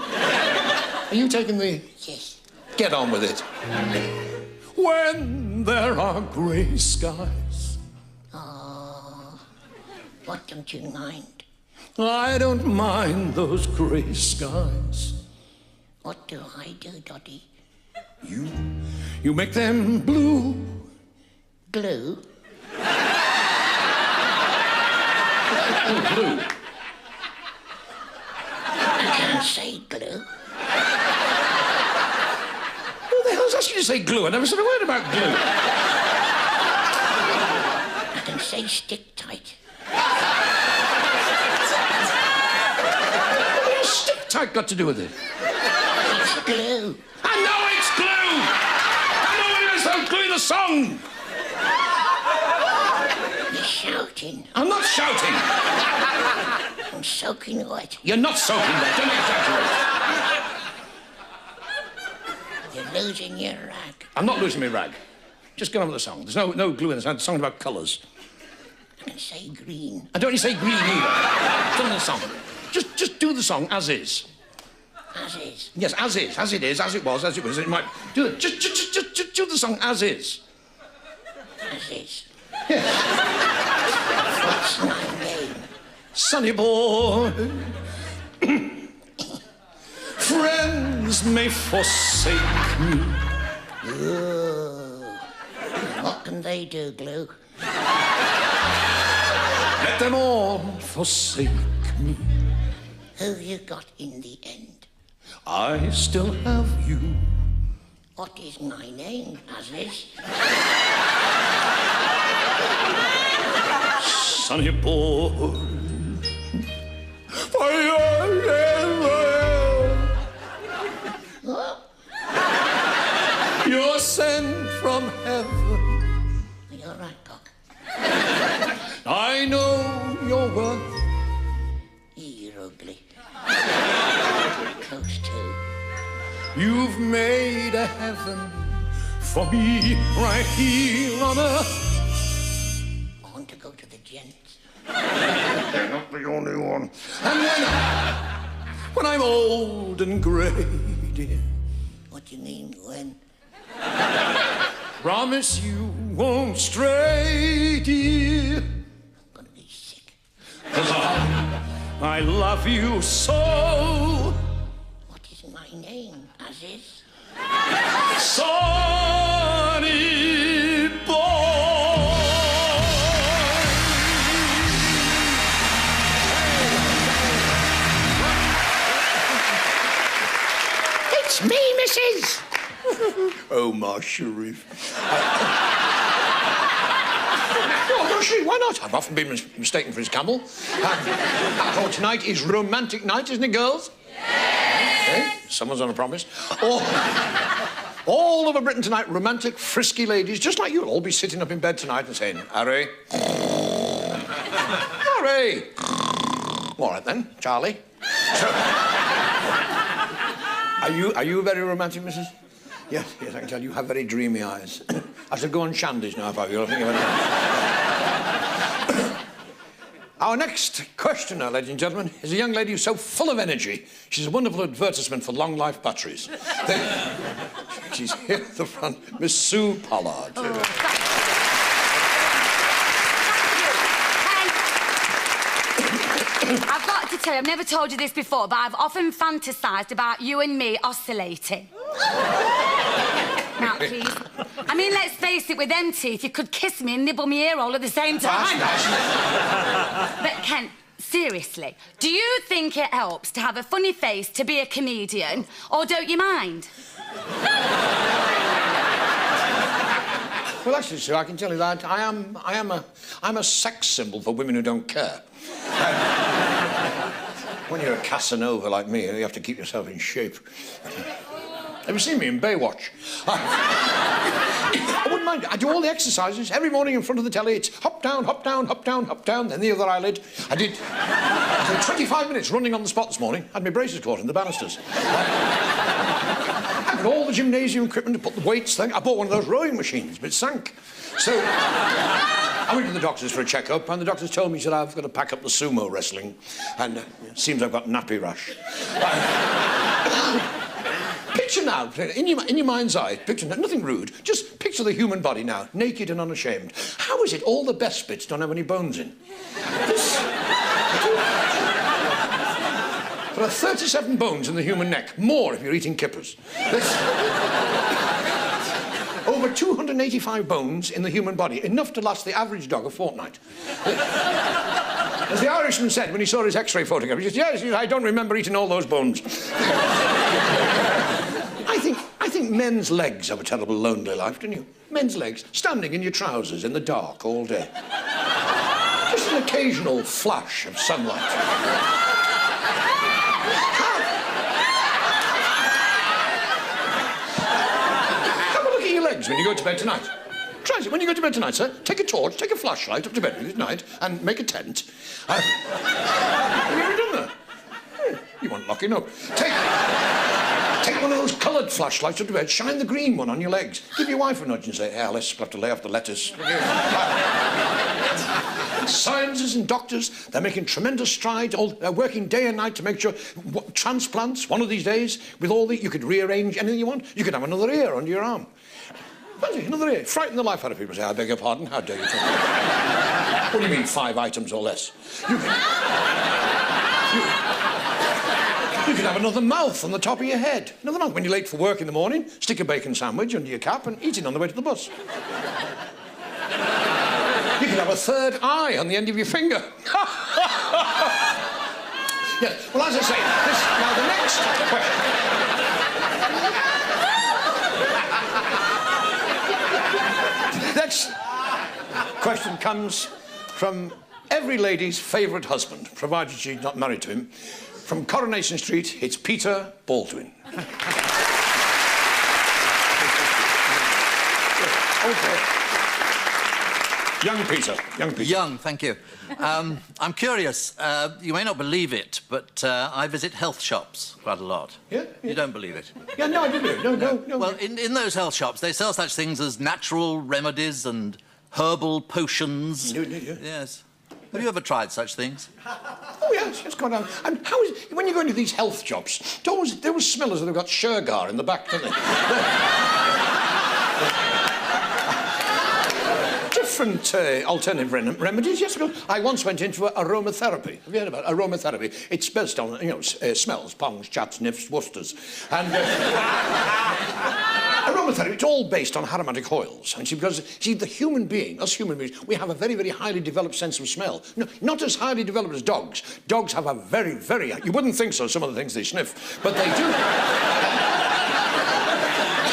Are you taking the... Yes. Get on with it. When there are grey skies. Oh, what don't you mind? I don't mind those grey skies. What do I do, Doddy? You make them blue. Glue? Oh, blue. You can't say glue. Who the hell's asked you to say glue? I never said a word about glue. I can say stick tight. What's stick tight got to do with it? It's glue. I know it's glue! I know it is so a clue in the song! You're shouting. I'm not shouting. I'm soaking wet. You're not soaking wet. Don't exaggerate. You're losing your rag. I'm not losing my rag. Just get on with the song. There's no glue in the song. It's a song about colours. I can say green. I don't want you to say green either. It's on the song. Just do the song as is. As is? Yes, as is. As it is, as it was, as it was. It might... Do it. Just do the song as is. As is? Yes. What's my name? Sonny boy. Friends may forsake me. Ooh. What can they do, Glue? Let them all forsake me. Who've you got in the end? I still have you. What is my name, Aziz? Sonny boy. You're sent from heaven. You're right, Cock. I know your worth. You're ugly. Close too. You've made a heaven for me right here on earth. I want to go to the gents. They're not the only one. And when I'm old and grey, dear. What do you mean, when? Promise you won't stray, dear. I'm gonna be sick. 'Cause I love you so. What is my name, Aziz? Sonny boy. It's me, Mrs. Omar Sharif. Oh, Sharif, why not? I've often been mistaken for his camel. Oh, tonight is romantic night, isn't it, girls? Yes. Okay, someone's on a promise. All over Britain tonight, romantic, frisky ladies, just like you'll all be sitting up in bed tonight and saying, Harry. Harry. All right, then, Charlie. So, are you very romantic, Mrs.? Yes, I can tell you have very dreamy eyes. I should go on shandies now if I were you. I think of it. Our next questioner, ladies and gentlemen, is a young lady who's so full of energy. She's a wonderful advertisement for long life batteries. She's here at the front, Miss Sue Pollard. Oh, I've got to tell you, I've never told you this before, but I've often fantasised about you and me oscillating. Now, please. I mean, let's face it, with them teeth, you could kiss me and nibble me ear hole at the same time. But, Ken, seriously, do you think it helps to have a funny face to be a comedian, or don't you mind? Well, actually, Sue, I can tell you that I'm a sex symbol for women who don't care. When you're a Casanova like me, you have to keep yourself in shape. Have you seen me in Baywatch? I wouldn't mind. I do all the exercises every morning in front of the telly. It's hop down, hop down, hop down, hop down, then the other eyelid. I did 25 minutes running on the spot this morning. Had my braces caught in the banisters. I got all the gymnasium equipment to put the weights thing. I bought one of those rowing machines, but it sank. So I went to the doctors for a checkup, and the doctors told me, he said, I've got to pack up the sumo wrestling, and it seems I've got nappy rash. Picture now, in your mind's eye, picture, nothing rude, just picture the human body now, naked and unashamed. How is it all the best bits don't have any bones in? There are 37 bones in the human neck, more if you're eating kippers. Over 285 bones in the human body, enough to last the average dog a fortnight. As the Irishman said when he saw his X-ray photograph, he said, yes, I don't remember eating all those bones. I think men's legs have a terrible lonely life, don't you? Men's legs, standing in your trousers in the dark all day. Just an occasional flash of sunlight. Have a look at your legs. this when you go to bed tonight. Try it when you go to bed tonight, sir. Take a torch, take a flashlight up to bed with you tonight and make a tent. Have you ever done that? You weren't lucky, no. Take one of those coloured flashlights up to bed, shine the green one on your legs. Give your wife a nudge and say, hey, Alice, we'll have to lay off the lettuce. Scientists and doctors, they're making tremendous strides. They're working day and night to make sure... transplants, one of these days, with all the... You could rearrange anything you want. You could have another ear under your arm. Another ear. Frighten the life out of people. Say, I beg your pardon, how dare you talk? What do you mean, 5 items or less? You could have another mouth on the top of your head. Another mouth. When you're late for work in the morning, stick a bacon sandwich under your cap and eat it on the way to the bus. You could have a third eye on the end of your finger. Yeah, well, as I say, now the next question... Next question comes from every lady's favourite husband, provided she's not married to him. From Coronation Street, it's Peter Baldwin. Okay. Young Peter. Young, thank you. I'm curious. You may not believe it, but I visit health shops quite a lot. Yeah? You don't believe it? Yeah, no, I do believe it. No. Well, in those health shops, they sell such things as natural remedies and herbal potions. Yes. Have you ever tried such things? Oh, yes, it's gone down. And how is it, when you go into these health shops, they always smell as though they've got Shergar in the back, don't they? Different alternative remedies, yes. I once went into aromatherapy. Have you heard about aromatherapy? It's based on, smells, pongs, chats, nifs, woosters. And aromatherapy, it's all based on aromatic oils. And because, the human being, us human beings, we have a very, very highly developed sense of smell. No, not as highly developed as dogs. Dogs have a very, very... You wouldn't think so, some of the things they sniff, but they do.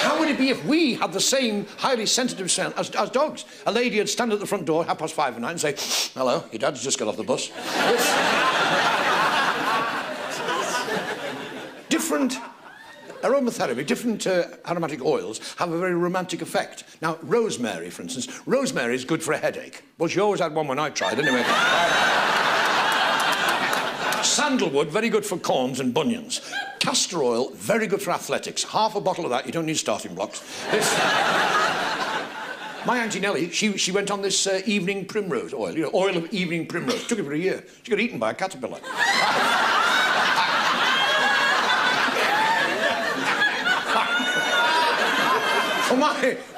How would it be if we had the same highly sensitive smell as dogs? A lady would stand at the front door, 5:30 at night, and say, hello, your dad's just got off the bus. Different aromatherapy, different aromatic oils have a very romantic effect. Now, rosemary, for instance, rosemary is good for a headache. Well, she always had one when I tried, anyway. Sandalwood, very good for corns and bunions. Castor oil, very good for athletics. Half a bottle of that, you don't need starting blocks. My Auntie Nellie, she went on this evening primrose oil, oil of evening primrose. Took it for a year. She got eaten by a caterpillar.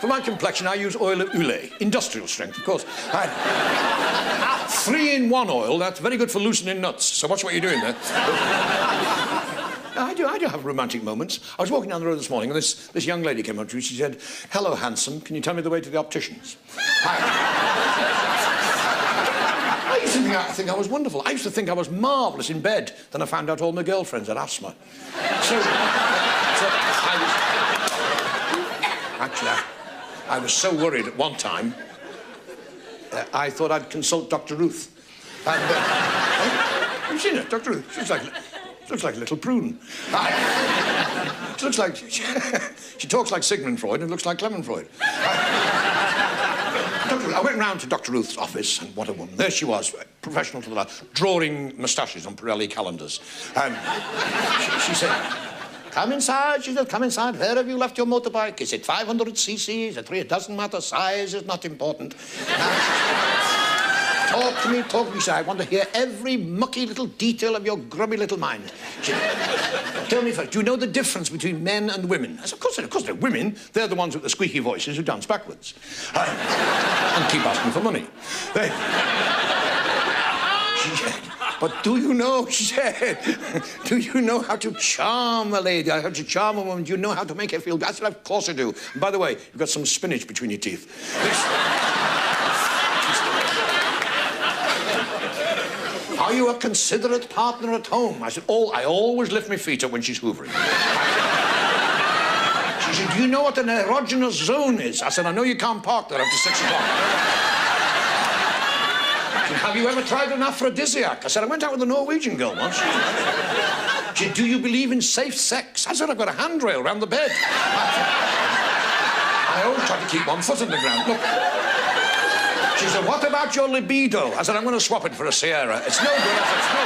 For my complexion, I use oil of Ulay, industrial strength, of course. 3-in-1 oil, that's very good for loosening nuts, so watch what you're doing there. I do have romantic moments. I was walking down the road this morning and this young lady came up to me. She said, hello, handsome, can you tell me the way to the opticians? I used to think I was wonderful. I used to think I was marvellous in bed. Then I found out all my girlfriends had asthma. I was so worried at one time, I thought I'd consult Dr. Ruth. And, have you seen her, Dr. Ruth? She looks like a little prune. She looks like... She talks like Sigmund Freud and looks like Clement Freud. I went round to Dr. Ruth's office, and what a woman. There she was, professional to the last, drawing moustaches on Pirelli calendars. And she said... Come inside, she said, come inside. Where have you left your motorbike? Is it 500 cc? Is it 3? It doesn't matter. Size is not important. Talk to me. She said, I want to hear every mucky little detail of your grubby little mind. She said, tell me first, do you know the difference between men and women? I said, of course they're women. They're the ones with the squeaky voices who dance backwards. And keep asking for money. She said, but do you know, she said, do you know how to charm a lady, how to charm a woman? Do you know how to make her feel good? I said, of course I do. And by the way, you've got some spinach between your teeth. Are you a considerate partner at home? I said, I always lift my feet up when she's hoovering. She said, do you know what an erogenous zone is? I said, I know you can't park there after 6 o'clock. Have you ever tried an aphrodisiac? I said, I went out with a Norwegian girl once. She said, do you believe in safe sex? I said, I've got a handrail round the bed. I always try to keep one foot on the ground. Look. She said, what about your libido? I said, I'm going to swap it for a Sierra. It's no good. I said, it's no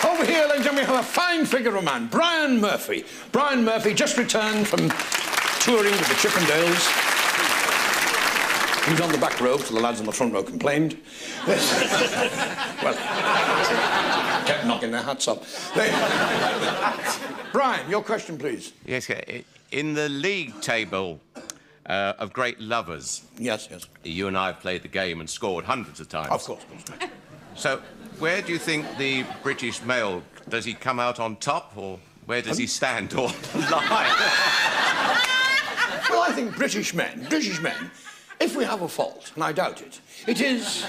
good. Over here, ladies and gentlemen, we have a fine figure of a man, Brian Murphy. Brian Murphy just returned from touring with the Chippendales. He was on the back row till the lads on the front row complained. Well, kept knocking their hats off. Brian, your question, please. Yes, in the league table of great lovers... Yes, yes. You and I have played the game and scored hundreds of times. Of course. So, where do you think the British male... Does he come out on top, or where does he stand, or lie? Well, I think British men, if we have a fault, and I doubt it, it is...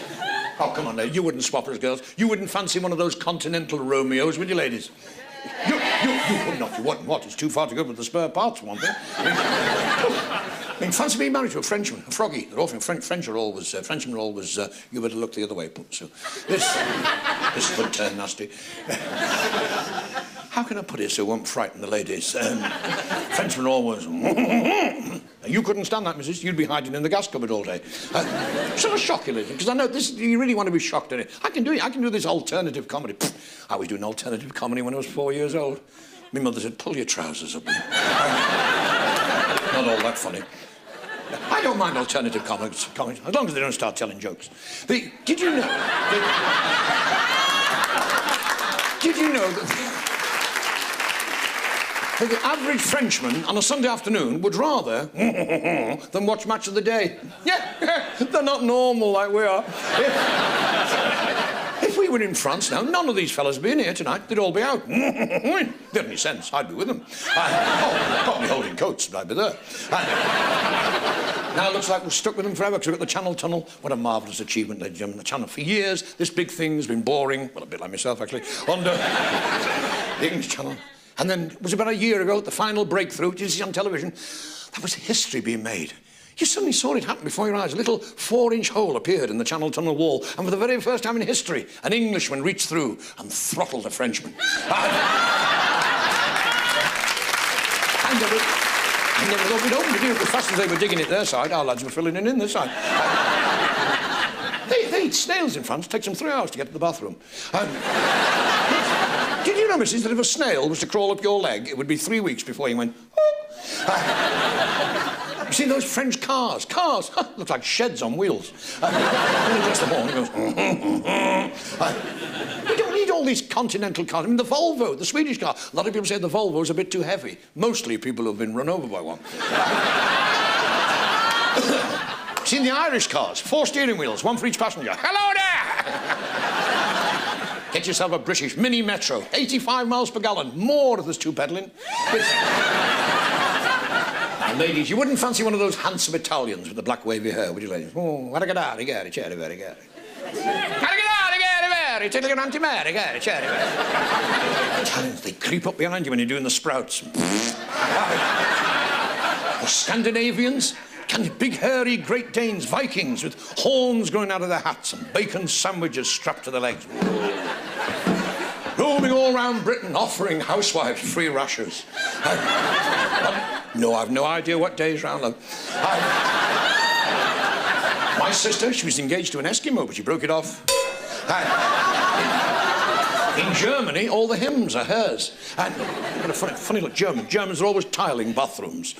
Oh, come on, now, you wouldn't swap us, girls. You wouldn't fancy one of those continental Romeos, would you, ladies? You would not, you wouldn't. What? It's too far to go with the spare parts, for one thing. I mean, fancy being married to a Frenchman, a froggy. They're often Frenchmen are always, you better look the other way. So this would turn nasty. How can I put it so it won't frighten the ladies? Frenchmen are always... You couldn't stand that, missus. You'd be hiding in the gas cupboard all day. Sort of shock you, ladies, because I know this. You really want to be shocked at it. I can do it. I can do this alternative comedy. Pfft, I was doing alternative comedy when I was 4 years old. My mother said, pull your trousers up. Not all that funny. I don't mind alternative comics, as long as they don't start telling jokes. Did you know that the average Frenchman on a Sunday afternoon would rather than watch Match of the Day? Yeah, they're not normal like we are. If we were in France now, none of these fellas would be in here tonight. They'd all be out. If they had any sense, I'd be with them. Probably holding coats, but I'd be there. Now it looks like we're stuck with them forever because we've got the Channel Tunnel. What a marvellous achievement, ladies and gentlemen. The Channel, for years, this big thing's been boring. Well, a bit like myself, actually. On the English Channel. And then, it was about a year ago, the final breakthrough, did you see on television? That was history being made. You suddenly saw it happen before your eyes. A little 4-inch hole appeared in the Channel Tunnel wall, and for the very first time in history, an Englishman reached through and throttled a Frenchman. And they were we'd opened it as fast as they were digging it their side, our lads were filling it in this side. They eat snails in France. It takes them 3 hours to get to the bathroom. Did you know, missus, that if a snail was to crawl up your leg, it would be 3 weeks before you went, You see those French cars? Look like sheds on wheels. When you press the horn, it goes... We don't need all these continental cars. I mean, the Volvo, the Swedish car. A lot of people say the Volvo is a bit too heavy. Mostly people who've been run over by one. Seen the Irish cars? 4 steering wheels, 1 for each passenger. Hello there! Get yourself a British mini metro. 85 miles per gallon. More if there's 2 pedalling. And ladies, you wouldn't fancy one of those handsome Italians with the black wavy hair, would you, ladies? Oh, Italians, they creep up behind you when you're doing the sprouts. Or Scandinavians, big, hairy Great Danes, Vikings with horns growing out of their hats and bacon sandwiches strapped to their legs. Roaming all round Britain, offering housewives free rashers. No, I've no idea what days round them. My sister, she was engaged to an Eskimo, but she broke it off. In Germany, all the hymns are hers. And got a funny look, Germans are always tiling bathrooms.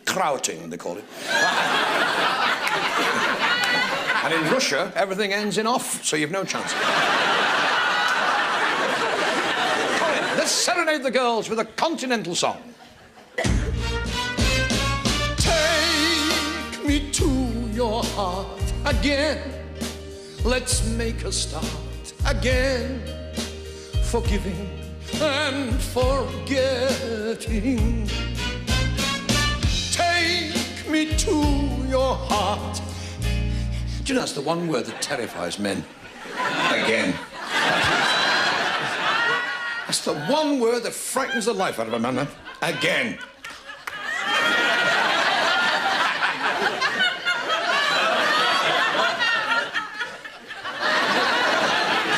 Krauting, they call it. And in Russia, everything ends in off, so you've no chance. Let's serenade the girls with a continental song. Take me to your heart again. Let's make a start again. Forgiving and forgetting. Take me to your heart. Do you know that's the one word that terrifies men? Again. That's the one word that frightens the life out of a man. Again.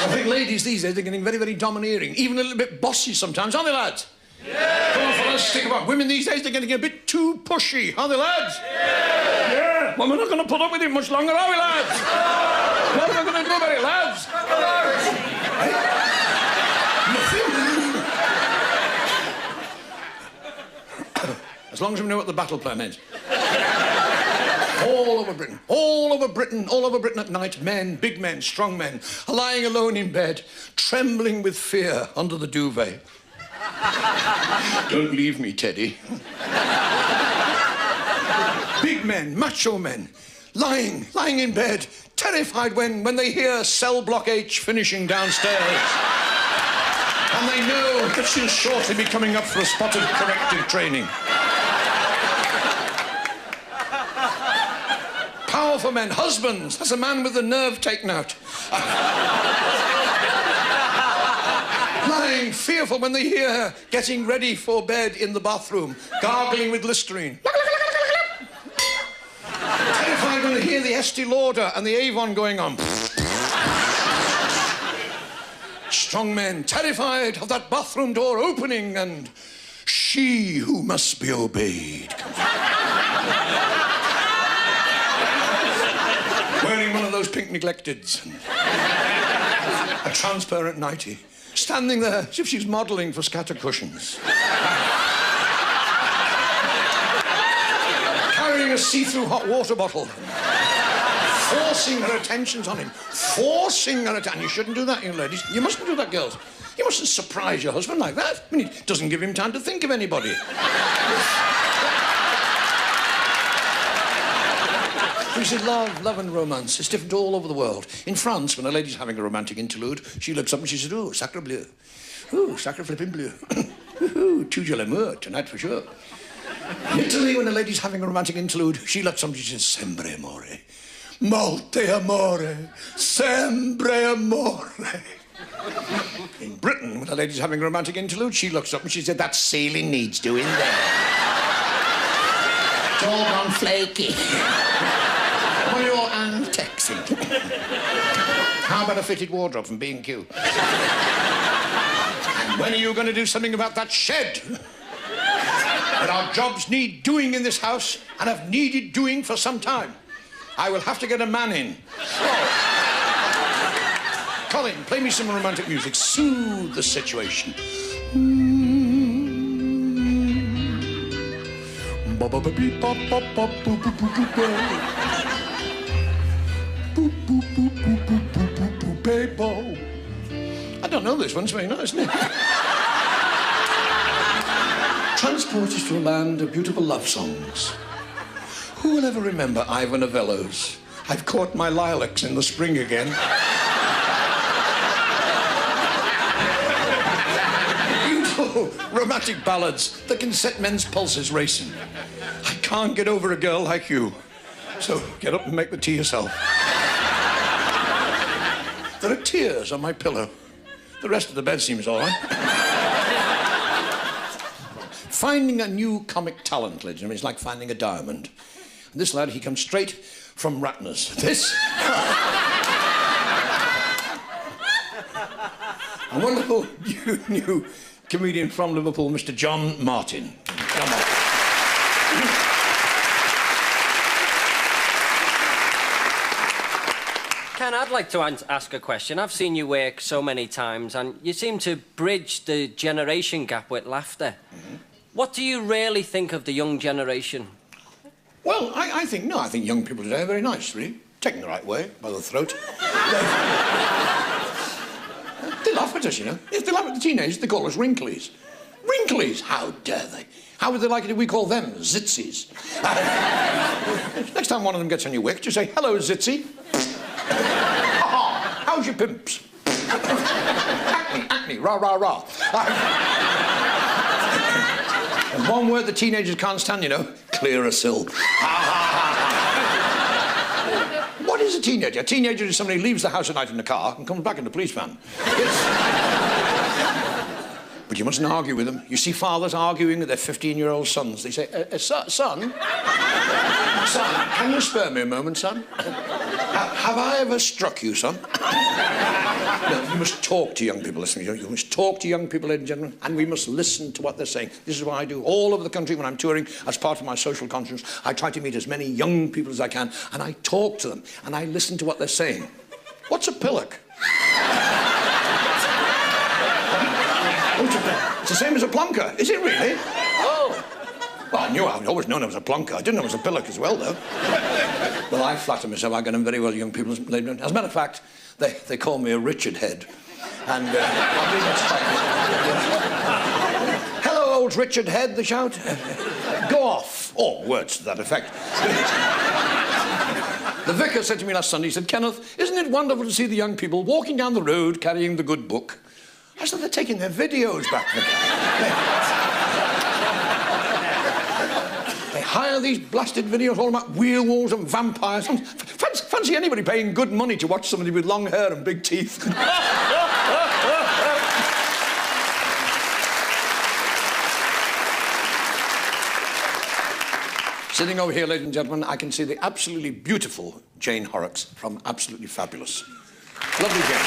I think, ladies Ladies these days, they're getting very, very domineering, even a little bit bossy sometimes, aren't they, lads? Yeah! Come on, fellas, stick about. Women these days, they're getting a bit too pushy, aren't they, lads? Yeah! Yeah! Well, we're not going to put up with it much longer, are we, lads? What are we going to do about it, lads? As long as we know what the battle plan is. All over Britain, all over Britain, all over Britain at night, men, big men, strong men, are lying alone in bed, trembling with fear under the duvet. Don't leave me, Teddy. Big men, macho men, lying in bed, terrified when they hear cell block H finishing downstairs. And they know that she'll shortly be coming up for a spot of corrective training. Powerful men, husbands, that's a man with the nerve taken out. Lying fearful when they hear her getting ready for bed in the bathroom, gargling with Listerine. Terrified when they hear the Estee Lauder and the Avon going on. Strong men, terrified of that bathroom door opening and she who must be obeyed comes out. Wearing one of those pink neglecteds and a transparent nightie, standing there as if she's modelling for scatter cushions. Carrying a see-through hot water bottle. Forcing her attentions on him. Forcing her attention. You shouldn't do that, you ladies. You mustn't do that, girls. You mustn't surprise your husband like that. I mean, it doesn't give him time to think of anybody. You see, love and romance is different all over the world. In France, when a lady's having a romantic interlude, she looks up and she says, "Oh, sacre bleu. Oh, sacre flippin' bleu. Ooh, toujours l'amour, tonight for sure." In Italy, when a lady's having a romantic interlude, she looks up and she says, "Sempre amore. Molte amore. Sempre amore." In Britain, when a lady's having a romantic interlude, she looks up and she said, "That ceiling needs doing there. It's all gone flaky. What are you all texting? How about a fitted wardrobe from B&Q? And when are you going to do something about that shed? There are jobs need doing in this house and have needed doing for some time. I will have to get a man in. Oh. Colin, play me some romantic music. Soothe the situation. I don't know this one, it's very nice, isn't it? Transport us to a land of beautiful love songs. Who will ever remember Ivan Novello's "I've Caught My Lilacs in the Spring Again"? Beautiful romantic ballads that can set men's pulses racing. I can't get over a girl like you, so get up and make the tea yourself. There are tears on my pillow. The rest of the bed seems all right. Finding a new comic talent, ladies and gentlemen, is like finding a diamond. And this lad, he comes straight from Ratner's. This... a wonderful new comedian from Liverpool, Mr. John Martin. John Martin. Ken, I'd like to ask a question. I've seen you work so many times, and you seem to bridge the generation gap with laughter. Mm-hmm. What do you really think of the young generation? Well, I think young people today are very nice, really. Taken the right way, by the throat. They laugh at us, you know. If they laugh at the teenagers, they call us wrinklies. Wrinklies? How dare they? How would they like it if we call them zitsies? Next time one of them gets on your wick, just say, "Hello, zitsy." How's your pimps? Acne, rah, rah, rah. And one word the teenagers can't stand, you know, Clearasil. What is a teenager? A teenager is somebody who leaves the house at night in a car and comes back in a police van. Yes. But you mustn't argue with them. You see fathers arguing with their 15-year-old sons. They say, son, can you spare me a moment, son? Have I ever struck you, son? No, you must talk to young people. Listen, you must talk to young people, ladies and gentlemen, and we must listen to what they're saying. This is what I do all over the country when I'm touring as part of my social conscience. I try to meet as many young people as I can, and I talk to them, and I listen to what they're saying. What's a pillock? It's the same as a plonker. Is it really? Oh. Well, I've always known it was a plonker. I didn't know it was a pillock as well, though. Well, I flatter myself I get on very well with young people. As a matter of fact, they call me a Richard head. And, hello, old Richard head, they shout. Go off. Or words to that effect. The vicar said to me last Sunday, he said, Kenneth, isn't it wonderful to see the young people walking down the road carrying the good book? I said, they're taking their videos back. They hire these blasted videos all about werewolves and vampires. Fancy anybody paying good money to watch somebody with long hair and big teeth. Sitting over here, ladies and gentlemen, I can see the absolutely beautiful Jane Horrocks from Absolutely Fabulous. Lovely Jane.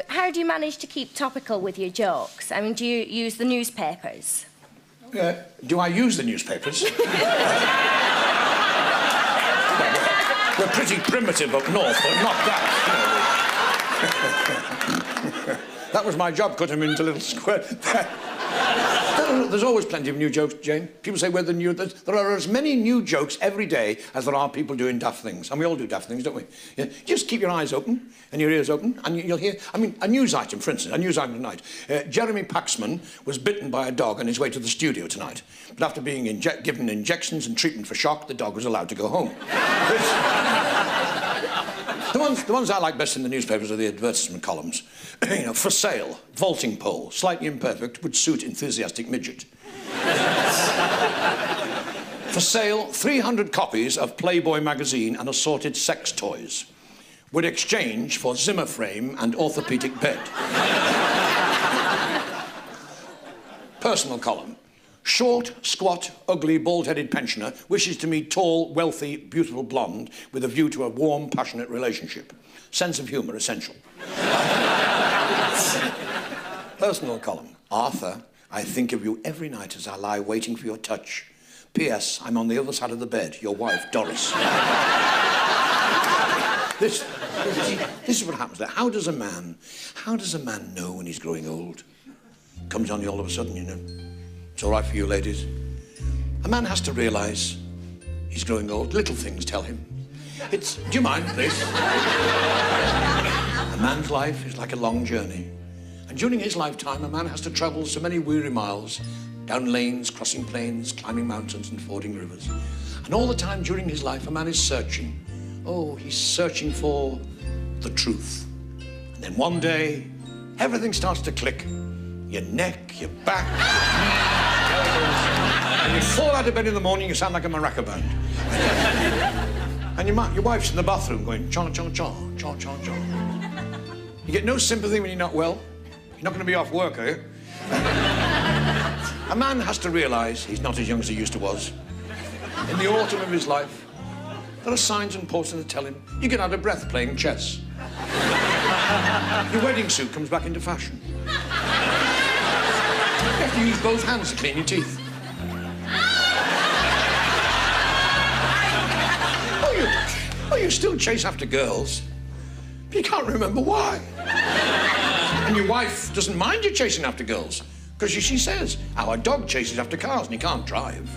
How do you manage to keep topical with your jokes? I mean, do you use the newspapers? Do I use the newspapers? We're pretty primitive up north, but not that. That was my job, cut him into little squares. There's always plenty of new jokes, Jane. People say, where the new... There are as many new jokes every day as there are people doing daft things. And we all do daft things, don't we? Yeah. Just keep your eyes open and your ears open, and you'll hear... I mean, a news item, for instance, a news item tonight. Jeremy Paxman was bitten by a dog on his way to the studio tonight. But after being given injections and treatment for shock, the dog was allowed to go home. The ones I like best in the newspapers are the advertisement columns. You know, for sale, vaulting pole, slightly imperfect, would suit enthusiastic midget. For sale, 300 copies of Playboy magazine and assorted sex toys. Would exchange for Zimmer frame and orthopedic bed. Personal column. Short, squat, ugly, bald-headed pensioner wishes to meet tall, wealthy, beautiful blonde with a view to a warm, passionate relationship. Sense of humour essential. Personal column. Arthur, I think of you every night as I lie waiting for your touch. P.S. I'm on the other side of the bed. Your wife, Doris. This is what happens there. How does a man know when he's growing old? Comes on you all of a sudden, you know. It's all right for you, ladies. A man has to realise he's growing old. Little things tell him. Do you mind, please? A man's life is like a long journey. And during his lifetime, a man has to travel so many weary miles, down lanes, crossing plains, climbing mountains and fording rivers. And all the time during his life, a man is searching. Oh, he's searching for the truth. And then one day, everything starts to click. Your neck, your back, your knees, and you fall out of bed in the morning, you sound like a maraca band. And your wife's in the bathroom going, cha, cha, cha, cha, cha, cha. You get no sympathy when you're not well. You're not going to be off work, are you? A man has to realise he's not as young as he used to was. In the autumn of his life, there are signs and portents that tell him you get out of breath playing chess. Your wedding suit comes back into fashion. You have to use both hands to clean your teeth. Oh, you still chase after girls, but you can't remember why. And your wife doesn't mind you chasing after girls, because she says, our dog chases after cars and he can't drive.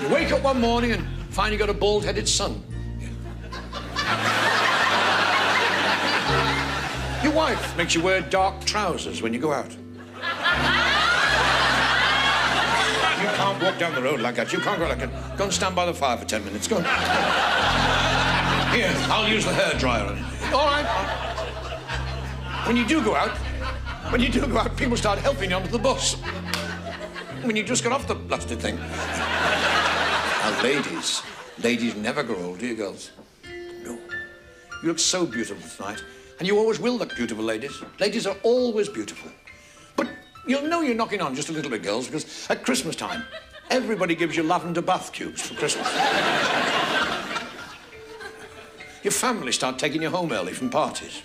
You wake up one morning and find you got a bald-headed son. Your wife makes you wear dark trousers when you go out. You can't walk down the road like that. You can't go like that. Go and stand by the fire for 10 minutes. Go on. Here, I'll use the hairdryer on it. All right. When you do go out, people start helping you onto the bus. When you just got off the blasted thing. Now, ladies never grow old, do you, girls? No. You look so beautiful tonight. And you always will look beautiful, ladies. Ladies are always beautiful. But you'll know you're knocking on just a little bit, girls, because at Christmas time, Everybody gives you lavender bath tubes for Christmas. Your family start taking you home early from parties.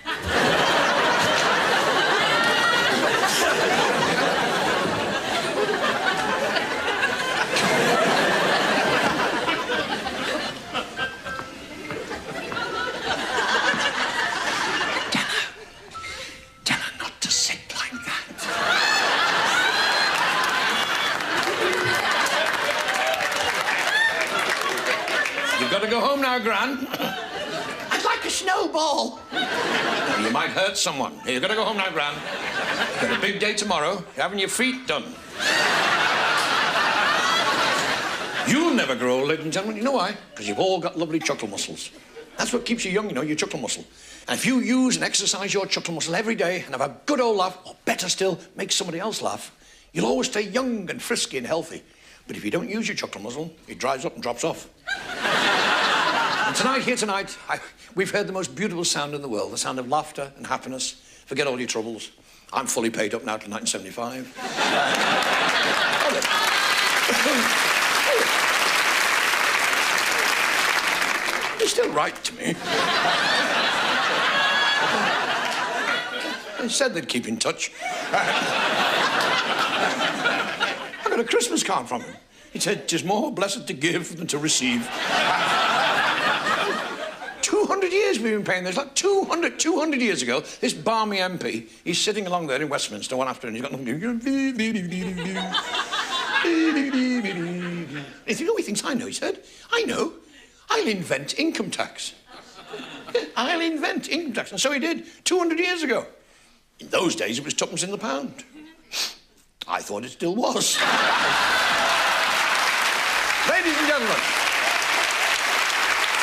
You've got to go home now, Gran. I'd like a snowball. You might hurt someone. You've got to go home now, Gran. You've got a big day tomorrow. You're having your feet done. You'll never grow old, ladies and gentlemen. You know why? Because you've all got lovely chuckle muscles. That's what keeps you young, you know, your chuckle muscle. And if you use and exercise your chuckle muscle every day and have a good old laugh, or better still, make somebody else laugh, you'll always stay young and frisky and healthy. But if you don't use your chuckle muscle, it dries up and drops off. And tonight, here tonight, we've heard the most beautiful sound in the world, the sound of laughter and happiness. Forget all your troubles. I'm fully paid up now till 1975. You're still right to me. They said they'd keep in touch. I got a Christmas card from him. He said, "'Tis more blessed to give than to receive." 200 years we've been paying this. Like 200 years ago, this balmy MP, he's sitting along there in Westminster one afternoon, he's got nothing to do. He thinks I know, he said. I know. I'll invent income tax. I'll invent income tax. And so he did, 200 years ago. In those days, it was tuppence in the pound. I thought it still was. Ladies and gentlemen,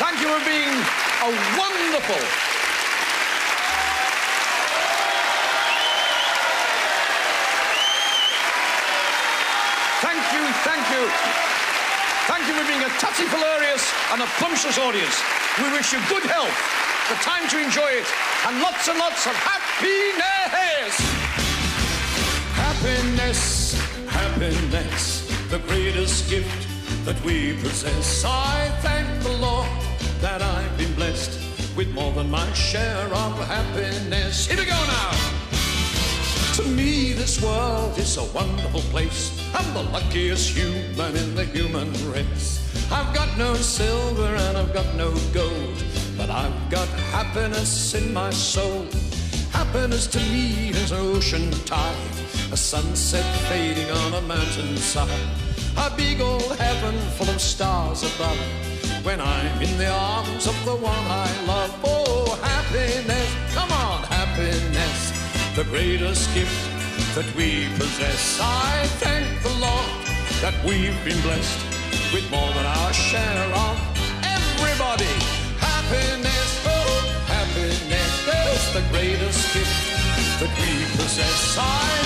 thank you for being a wonderful... Thank you. Thank you for being a tatty-hilarious and a punchless audience. We wish you good health, the time to enjoy it, and lots of happiness! Happiness, happiness, the greatest gift that we possess. I thank the Lord that I've been blessed with more than my share of happiness. Here we go now! To me, this world is a wonderful place. I'm the luckiest human in the human race. I've got no silver and I've got no gold, but I've got happiness in my soul. Happiness to me is ocean tide, a sunset fading on a mountainside, a big old heaven full of stars above, when I'm in the arms of the one I love. Oh, happiness, come on, happiness, the greatest gift that we possess. I thank the Lord that we've been blessed with more than our share of everybody. Happiness, oh, happiness, that's the greatest gift that we possess. I